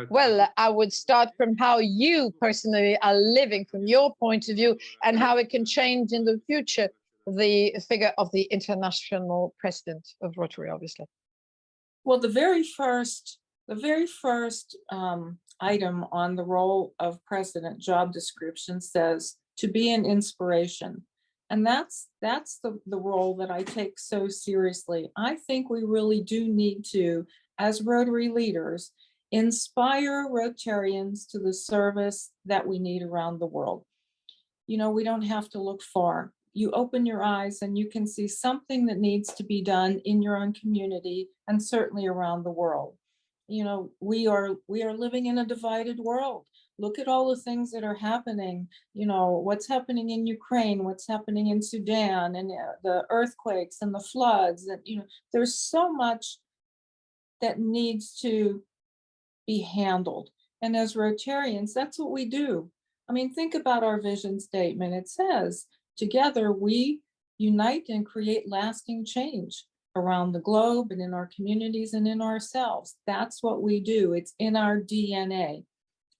Well, I would start from how you personally are living from your point of view and how it can change in the future the figure of the international president of Rotary, obviously. Well, the very first item on the role of president job description says to be an inspiration. And that's the role that I take so seriously. I think we really do need to, as Rotary leaders, inspire Rotarians to the service that we need around the world. We don't have to look far. You open your eyes and you can see something that needs to be done in your own community and certainly around the world. We are living in a divided world. Look at all the things that are happening, what's happening in Ukraine, what's happening in Sudan, and the earthquakes and the floods. And, there's so much that needs to be handled. And as Rotarians, that's what we do. I mean, think about our vision statement. It says, together we unite and create lasting change around the globe and in our communities and in ourselves. That's what we do. It's in our DNA.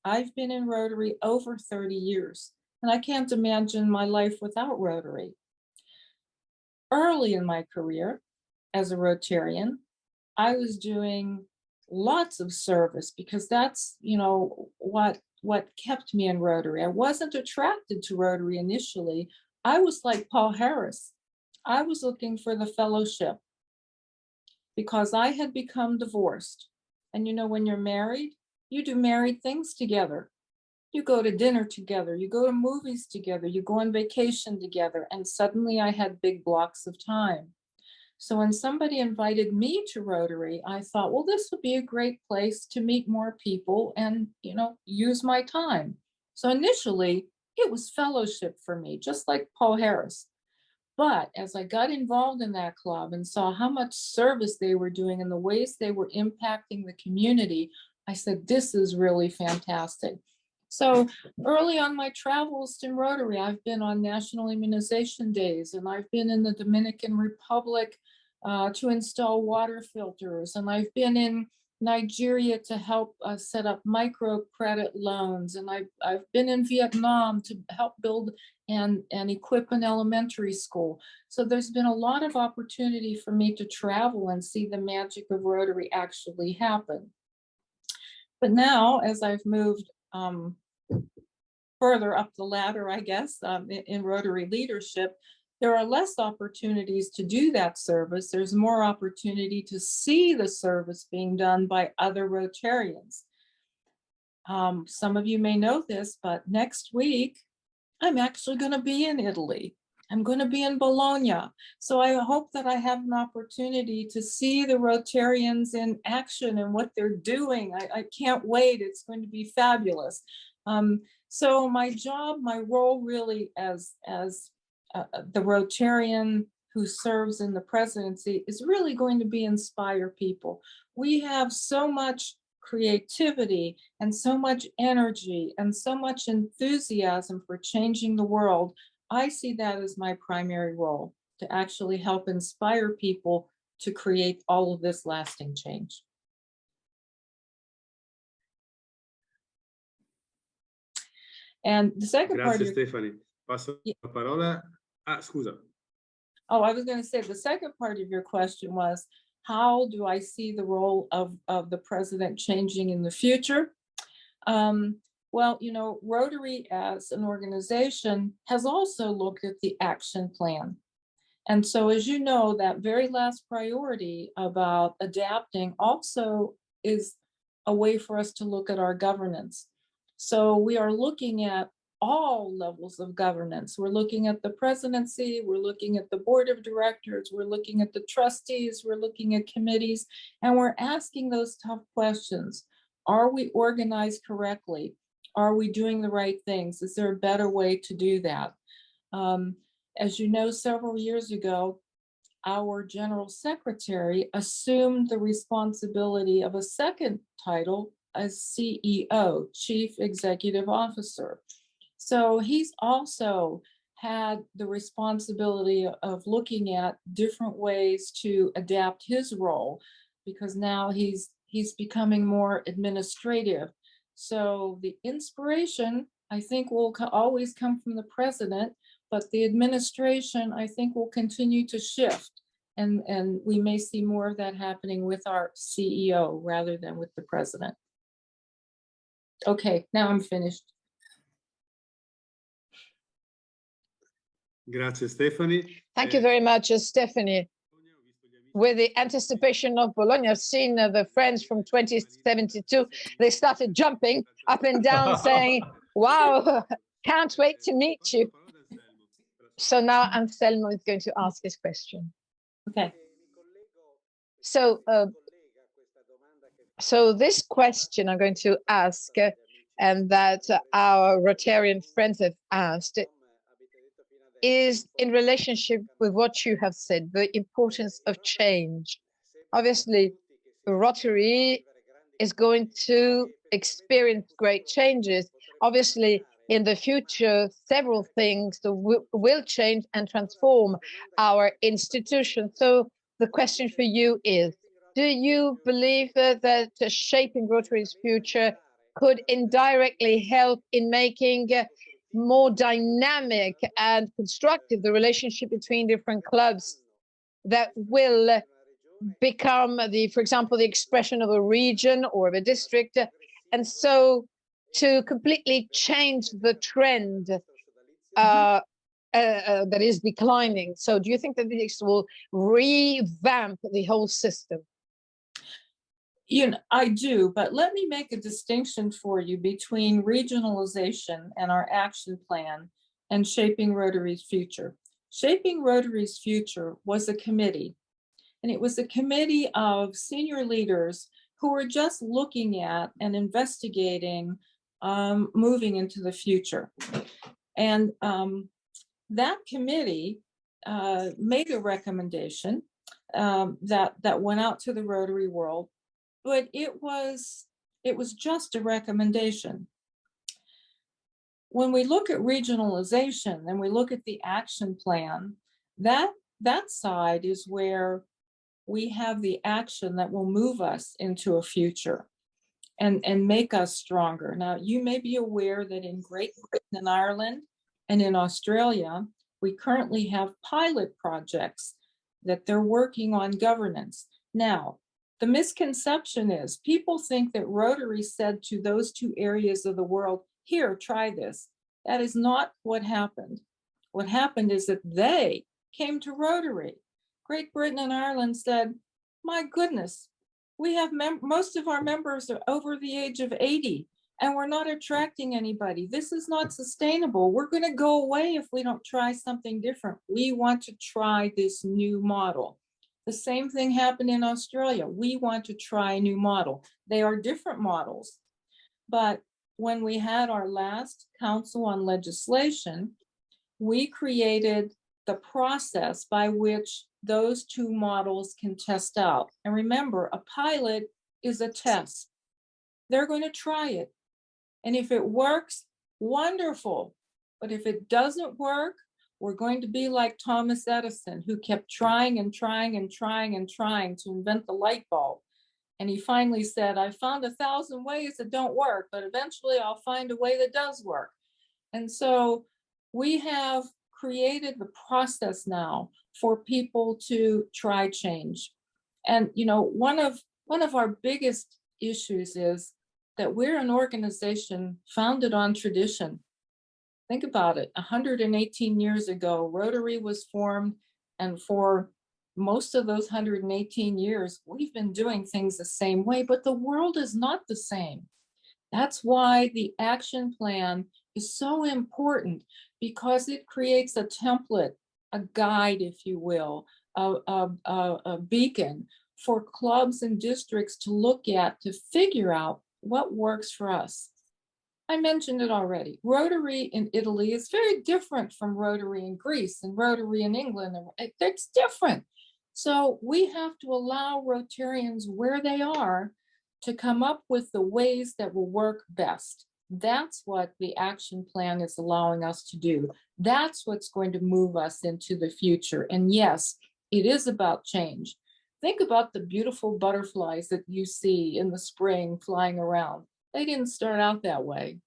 I've been in Rotary over 30 years, and I can't imagine my life without Rotary. early in my career as a Rotarian, I was doing lots of service because that's, what kept me in Rotary. I wasn't attracted to Rotary initially. I was like Paul Harris. I was looking for the fellowship because I had become divorced. And when you're married, you do married things together. You go to dinner together, you go to movies together, you go on vacation together, and suddenly I had big blocks of time. So when somebody invited me to Rotary, I thought, well, this would be a great place to meet more people and, use my time. So initially, it was fellowship for me, just like Paul Harris. But as I got involved in that club and saw how much service they were doing and the ways they were impacting the community, I said, this is really fantastic. So early on my travels in Rotary, I've been on National Immunization Days, and I've been in the Dominican Republic to install water filters, and I've been in Nigeria to help set up microcredit loans, and I've been in Vietnam to help build and equip an elementary school. So there's been a lot of opportunity for me to travel and see the magic of Rotary actually happen. But now, as I've moved further up the ladder, I guess, in Rotary leadership, there are less opportunities to do that service. There's more opportunity to see the service being done by other Rotarians. Some of you may know this, but next week, I'm actually going to be in Italy. I'm going to be in Bologna. So I hope that I have an opportunity to see the Rotarians in action and what they're doing. I can't wait. It's going to be fabulous. So my job, my role really as the Rotarian who serves in the presidency is really going to be inspire people. We have so much creativity and so much energy and so much enthusiasm for changing the world. I see that as my primary role, to actually help inspire people to create all of this lasting change. And the second part Grazie Stefani. Passo la parola. Scusa. Oh, I was going to say the second part of your question was, how do I see the role of the president changing in the future? Well, Rotary as an organization has also looked at the action plan. And so, as you know, that very last priority about adapting also is a way for us to look at our governance. So we are looking at all levels of governance. We're looking at the presidency, we're looking at the board of directors, we're looking at the trustees, we're looking at committees, and we're asking those tough questions. Are we organized correctly? Are we doing the right things? Is there a better way to do that? As you know, several years ago, our general secretary assumed the responsibility of a second title as CEO, Chief Executive Officer. So he's also had the responsibility of looking at different ways to adapt his role, because now he's becoming more administrative. So the inspiration, I think, will always come from the president, but the administration, I think, will continue to shift. And we may see more of that happening with our CEO rather than with the president. Okay, now I'm finished. Grazie Stefani. Thank you very much, Stephanie. With the anticipation of Bologna, I've seen the friends from 2072, they started jumping up and down saying, wow, can't wait to meet you. So now Anselmo is going to ask his question. Okay. So this question I'm going to ask, and that our Rotarian friends have asked, is in relationship with what you have said, the importance of change. Obviously, Rotary is going to experience great changes. Obviously, in the future, several things will change and transform our institution. So the question for you is, do you believe that shaping Rotary's future could indirectly help in making more dynamic and constructive the relationship between different clubs that will become for example, the expression of a region or of a district, and so to completely change the trend that is declining. So do you think that this will revamp the whole system? I do, but let me make a distinction for you between regionalization and our action plan and Shaping Rotary's Future. Shaping Rotary's Future was a committee, and it was a committee of senior leaders who were just looking at and investigating moving into the future. And that committee made a recommendation that went out to the Rotary world, but it was just a recommendation. When we look at regionalization and we look at the action plan, that side is where we have the action that will move us into a future and make us stronger. Now, you may be aware that in Great Britain and Ireland and in Australia, we currently have pilot projects that they're working on governance. Now, the misconception is people think that Rotary said to those two areas of the world, here, try this. That is not what happened. What happened is that they came to Rotary. Great Britain and Ireland said, my goodness, we have most of our members are over the age of 80 and we're not attracting anybody. This is not sustainable. We're going to go away if we don't try something different. We want to try this new model. The same thing happened in Australia. We want to try a new model. They are different models. But when we had our last Council on Legislation, we created the process by which those two models can test out. And remember, a pilot is a test. They're going to try it. And if it works, wonderful. But if it doesn't work, we're going to be like Thomas Edison, who kept trying and trying and trying and trying to invent the light bulb. And he finally said, I found 1,000 ways that don't work, but eventually I'll find a way that does work. And so we have created the process now for people to try change. And one of our biggest issues is that we're an organization founded on tradition. Think about it, 118 years ago, Rotary was formed, and for most of those 118 years, we've been doing things the same way, but the world is not the same. That's why the action plan is so important, because it creates a template, a guide, if you will, a beacon for clubs and districts to look at to figure out what works for us. I mentioned it already. Rotary in Italy is very different from Rotary in Greece and Rotary in England. It's different. So we have to allow Rotarians where they are to come up with the ways that will work best. That's what the action plan is allowing us to do. That's what's going to move us into the future. And yes, it is about change. Think about the beautiful butterflies that you see in the spring flying around. They didn't start out that way.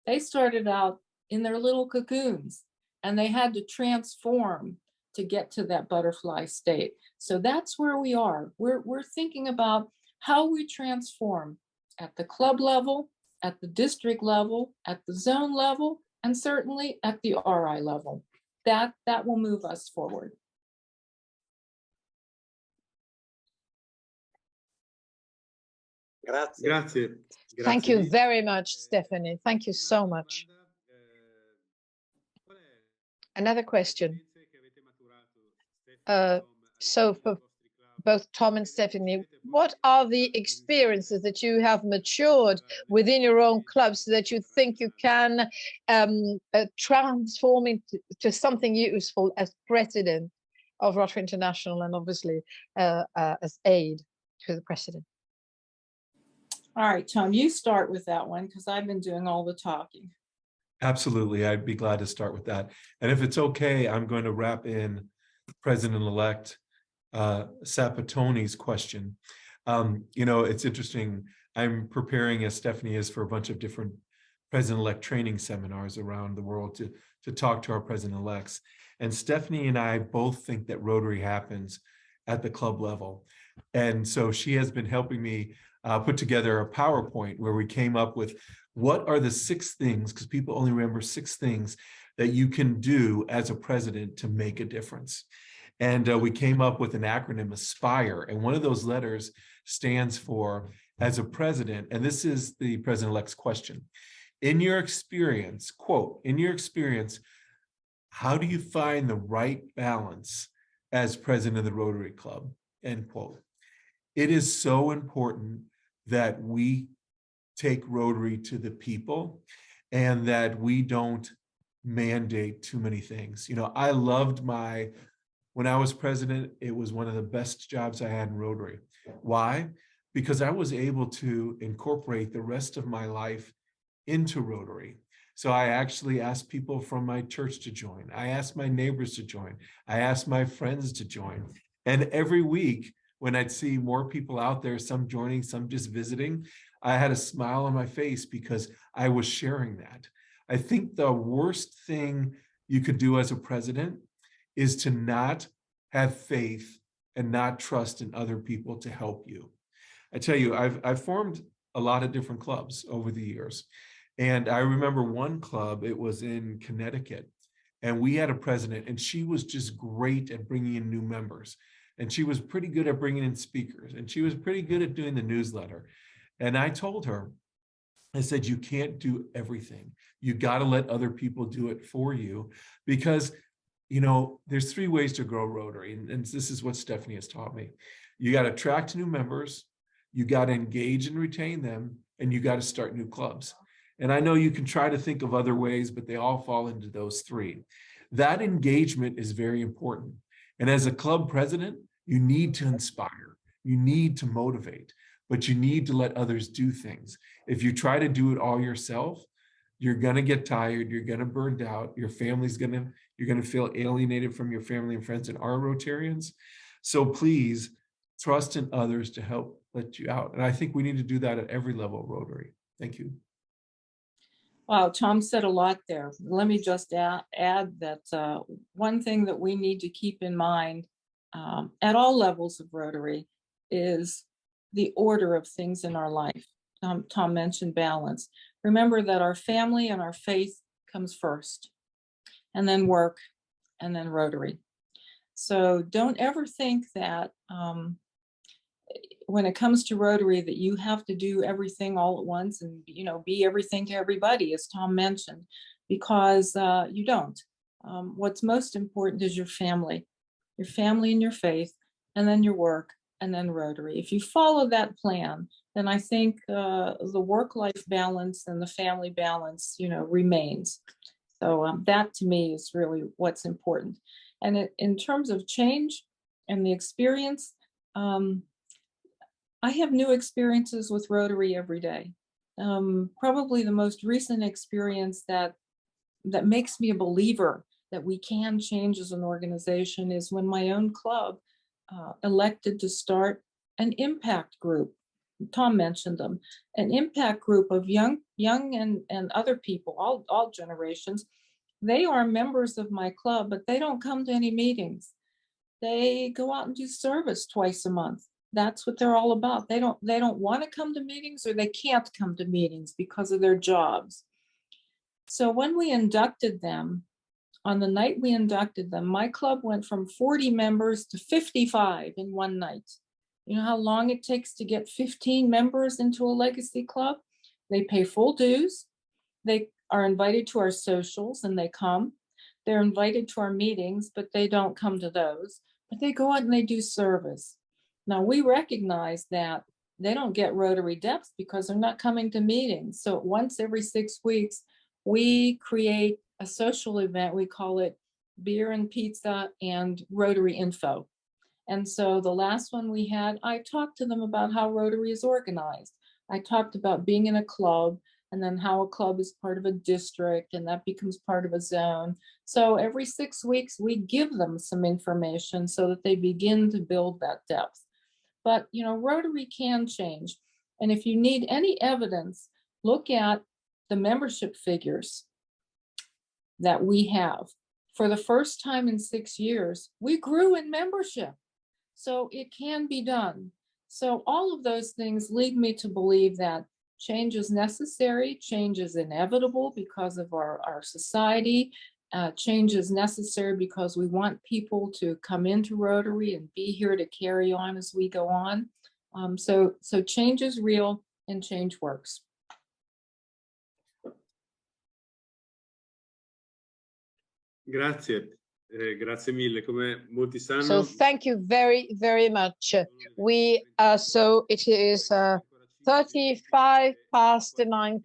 They started out in their little cocoons, and they had to transform to get to that butterfly state. So that's where we are. We're thinking about how we transform at the club level, at the district level, at the zone level, and certainly at the RI level. That will move us forward. Grazie. Thank you very much, Stephanie. Thank you so much. Another question. So for both Tom and Stephanie, what are the experiences that you have matured within your own club so that you think you can transform into something useful as president of Rotary International, and obviously as aide to the president? All right, Tom, you start with that one, because I've been doing all the talking. Absolutely, I'd be glad to start with that. And if it's okay, I'm going to wrap in President-elect Sapatoni's question. It's interesting. I'm preparing, as Stephanie is, for a bunch of different president-elect training seminars around the world to talk to our president-elects. And Stephanie and I both think that Rotary happens at the club level. And so she has been helping me put together a PowerPoint where we came up with what are the 6 things, because people only remember 6 things that you can do as a president to make a difference. And we came up with an acronym, ASPIRE, and one of those letters stands for, as a president, and this is the president-elect's question. In your experience, quote, in your experience, how do you find the right balance as president of the Rotary Club, end quote. It is so important that we take Rotary to the people and that we don't mandate too many things. You know, I loved when I was president, it was one of the best jobs I had in Rotary. Why? Because I was able to incorporate the rest of my life into Rotary. So I actually asked people from my church to join. I asked my neighbors to join. I asked my friends to join. And every week when I'd see more people out there, some joining, some just visiting, I had a smile on my face because I was sharing that. I think the worst thing you could do as a president is to not have faith and not trust in other people to help you. I tell you, I've formed a lot of different clubs over the years. And I remember one club, it was in Connecticut, and we had a president and she was just great at bringing in new members. And she was pretty good at bringing in speakers, and she was pretty good at doing the newsletter. And I told her, I said, you can't do everything. You got to let other people do it for you, because, you know, there's 3 ways to grow Rotary. And this is what Stephanie has taught me. You got to attract new members, you got to engage and retain them, and you got to start new clubs. And I know you can try to think of other ways, but they all fall into those 3. That engagement is very important. And as a club president, you need to inspire, you need to motivate, but you need to let others do things. If you try to do it all yourself, you're going to get tired, you're going to burn out, your family's you're going to feel alienated from your family and friends and our Rotarians. So please trust in others to help let you out. And I think we need to do that at every level of Rotary. Thank you. Wow, Tom said a lot there. Let me just add that one thing that we need to keep in mind at all levels of Rotary is the order of things in our life. Tom mentioned balance. Remember that our family and our faith comes first, and then work, and then Rotary. So don't ever think that when it comes to Rotary that you have to do everything all at once and, you know, be everything to everybody, as Tom mentioned, because you don't. What's most important is your family and your faith, and then your work, and then Rotary. If you follow that plan, then I think the work-life balance and the family balance, you know, remains. So that to me is really what's important. And in terms of change and the experience, I have new experiences with Rotary every day. Probably the most recent experience that makes me a believer that we can change as an organization is when my own club elected to start an impact group. Tom mentioned them, an impact group of young and other people, all generations. They are members of my club, but they don't come to any meetings. They go out and do service twice a month. That's what they're all about. They don't want to come to meetings, or they can't come to meetings because of their jobs. So when we inducted them, on the night we inducted them, my club went from 40 members to 55 in one night. You know how long it takes to get 15 members into a legacy club? They pay full dues. They are invited to our socials and they come. They're invited to our meetings, but they don't come to those. But they go out and they do service. Now we recognize that they don't get Rotary depth because they're not coming to meetings. So once every 6 weeks, we create a social event. We call it Beer and Pizza and Rotary Info. And so the last one we had, I talked to them about how Rotary is organized. I talked about being in a club, and then how a club is part of a district, and that becomes part of a zone. So every 6 weeks, we give them some information so that they begin to build that depth. But, you know, Rotary can change. And if you need any evidence, look at the membership figures that we have. For the first time in 6 years, we grew in membership. So it can be done. So all of those things lead me to believe that change is necessary, change is inevitable because of our society. Change is necessary because we want people to come into Rotary and be here to carry on as we go on. So change is real and change works. Grazie, grazie mille. Come molti sanno, So thank you very, very much. So it is 35 past 9.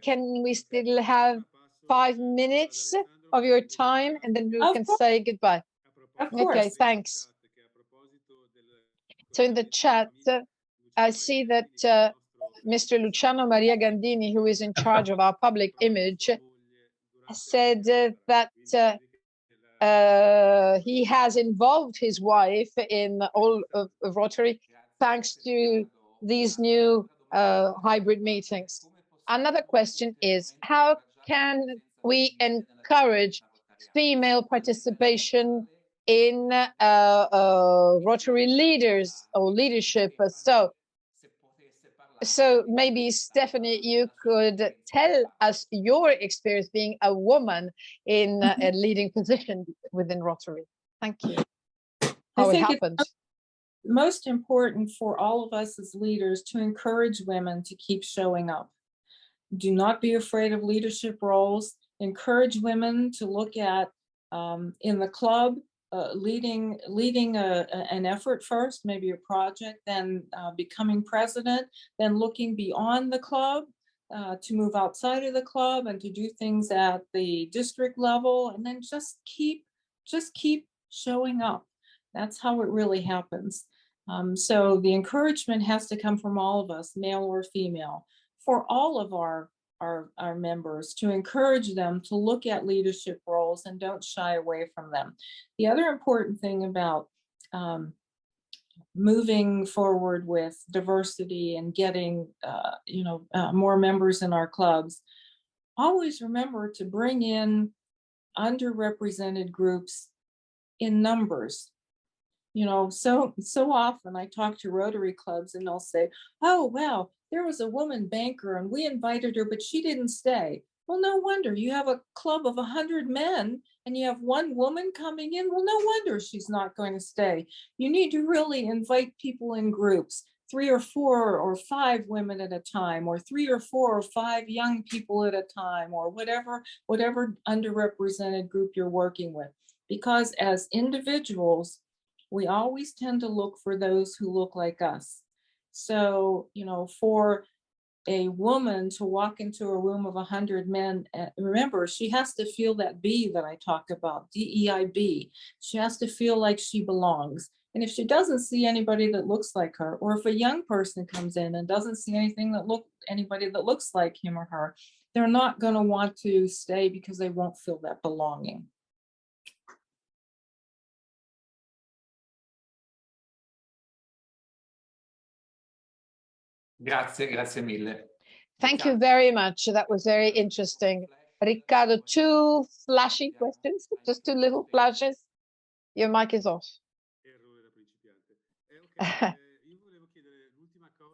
Can we still have 5 minutes of your time and then we can say goodbye? Of course. Okay, thanks. So in the chat, I see that Mr. Luciano Maria Gandini, who is in charge of our public image, said that he has involved his wife in all of Rotary thanks to these new hybrid meetings. Another question is, how can we encourage female participation in Rotary leaders or leadership? So maybe, Stephanie, you could tell us your experience being a woman in a leading position within Rotary. Thank you. How it happened. Most important for all of us as leaders to encourage women to keep showing up. Do not be afraid of leadership roles. Encourage women to look at in the club, leading an effort first, maybe a project, then becoming president, then looking beyond the club to move outside of the club and to do things at the district level, and then just keep showing up. That's how it really happens. So the encouragement has to come from all of us, male or female, for all of our members, to encourage them to look at leadership roles and don't shy away from them. The other important thing about moving forward with diversity and getting more members in our clubs, always remember to bring in underrepresented groups in numbers. So often I talk to Rotary clubs and they'll say, oh, wow, there was a woman banker and we invited her, but she didn't stay. Well, no wonder. You have a club of 100 men and you have one woman coming in. Well, no wonder she's not going to stay. You need to really invite people in groups, 3 or 4 or 5 women at a time, or 3 or 4 or 5 young people at a time, or whatever underrepresented group you're working with. Because as individuals, we always tend to look for those who look like us. So, for a woman to walk into a room of 100 men, remember, she has to feel that B that I talk about, DEIB. She has to feel like she belongs. And if she doesn't see anybody that looks like her, or if a young person comes in and doesn't see anybody that looks like him or her, they're not going to want to stay because they won't feel that belonging. Grazie mille. Thank you very much. That was very interesting. Riccardo, 2 flashy questions, just 2 little flashes. Your mic is off.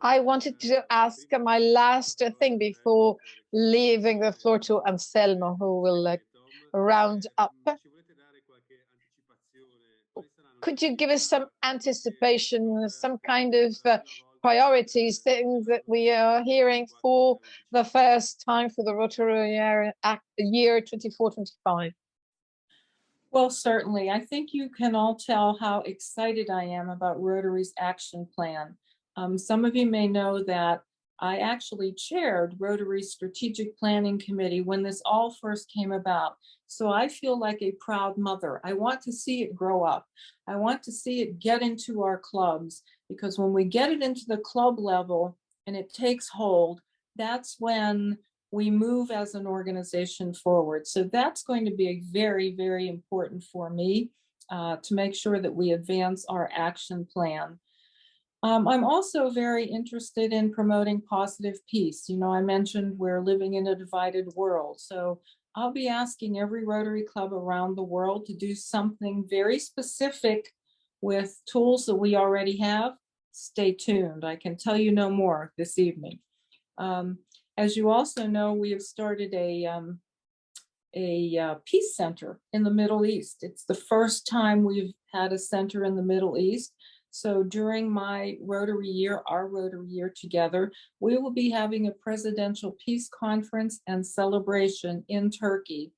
I wanted to ask my last thing before leaving the floor to Anselmo, who will round up. Could you give us some anticipation, some kind of priorities, things that we are hearing for the first time for the Rotary year 24-25? Well, certainly. I think you can all tell how excited I am about Rotary's action plan. Some of you may know that I actually chaired Rotary's Strategic Planning Committee when this all first came about. So I feel like a proud mother. I want to see it grow up. I want to see it get into our clubs, because when we get it into the club level and it takes hold, that's when we move as an organization forward. So that's going to be very, very important for me to make sure that we advance our action plan. I'm also very interested in promoting positive peace. You know, I mentioned we're living in a divided world. So I'll be asking every Rotary Club around the world to do something very specific with tools that we already have. Stay tuned. I can tell you no more this evening. As you also know, we have started a peace center in the Middle East. It's the first time we've had a center in the Middle East. So during my Rotary year, our Rotary year together, we will be having a presidential peace conference and celebration in Turkey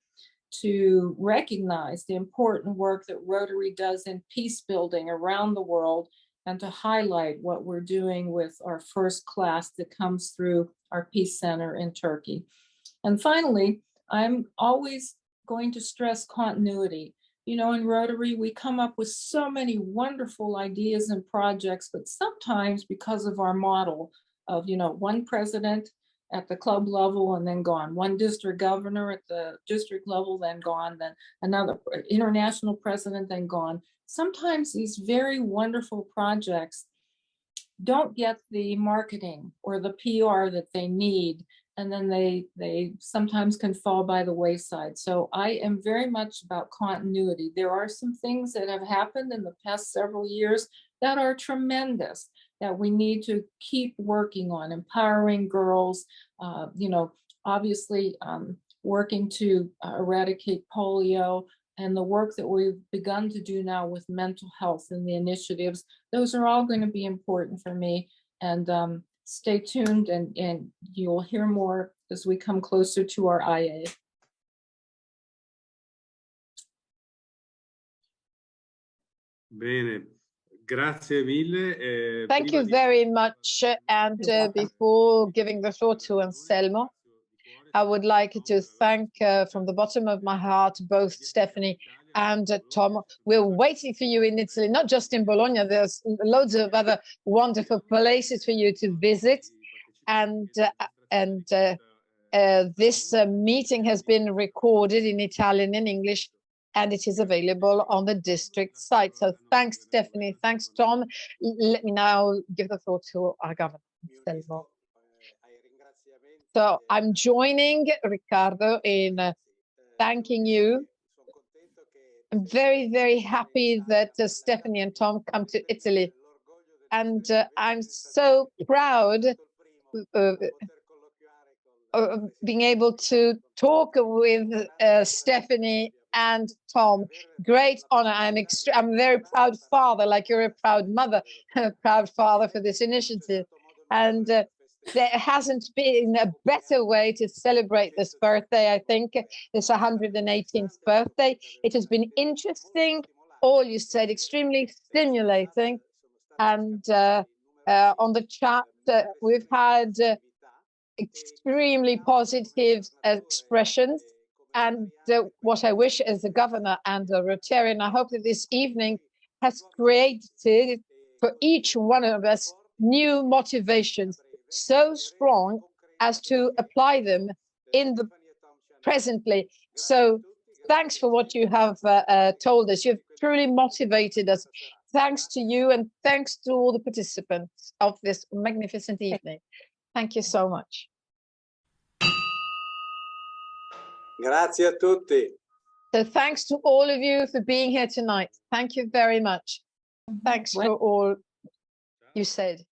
to recognize the important work that Rotary does in peace building around the world and to highlight what we're doing with our first class that comes through our Peace Center in Turkey. And finally, I'm always going to stress continuity. You know, in Rotary, we come up with so many wonderful ideas and projects, but sometimes because of our model of, you know, one president at the club level and then gone, one district governor at the district level, then gone, then another international president, then gone. Sometimes these very wonderful projects don't get the marketing or the PR that they need, and then they sometimes can fall by the wayside. So I am very much about continuity. There are some things that have happened in the past several years that are tremendous, that we need to keep working on, empowering girls, you know, obviously working to eradicate polio, and the work that we've begun to do now with mental health and the initiatives. Those are all going to be important for me. And stay tuned, and you'll hear more as we come closer to our IA. Bene, grazie mille. Thank you very much. And before giving the floor to Anselmo, I would like to thank from the bottom of my heart both Stephanie and Tom. We're waiting for you in Italy, not just in Bologna. There's loads of other wonderful places for you to visit. And this meeting has been recorded in Italian and English, and it is available on the district site. So thanks, Stephanie. Thanks, Tom. Let me now give the floor to our governor, Anselmo. So I'm joining Riccardo in thanking you. I'm very, very happy that Stephanie and Tom come to Italy. And I'm so proud of being able to talk with Stephanie and Tom. Great honor. I'm a very proud father, like you're a proud mother, a proud father for this initiative. And there hasn't been a better way to celebrate this birthday, I think, this 118th birthday. It has been interesting, all you said, extremely stimulating. And on the chat, we've had extremely positive expressions. And what I wish as a governor and a Rotarian, I hope that this evening has created for each one of us new motivations, so strong as to apply them in the presently. So thanks for what you have told us. You've truly motivated us. Thanks to you, and thanks to all the participants of this magnificent evening. Thank you so much. Grazie a tutti. So thanks to all of you for being here tonight. Thank you very much. Thanks for all you said.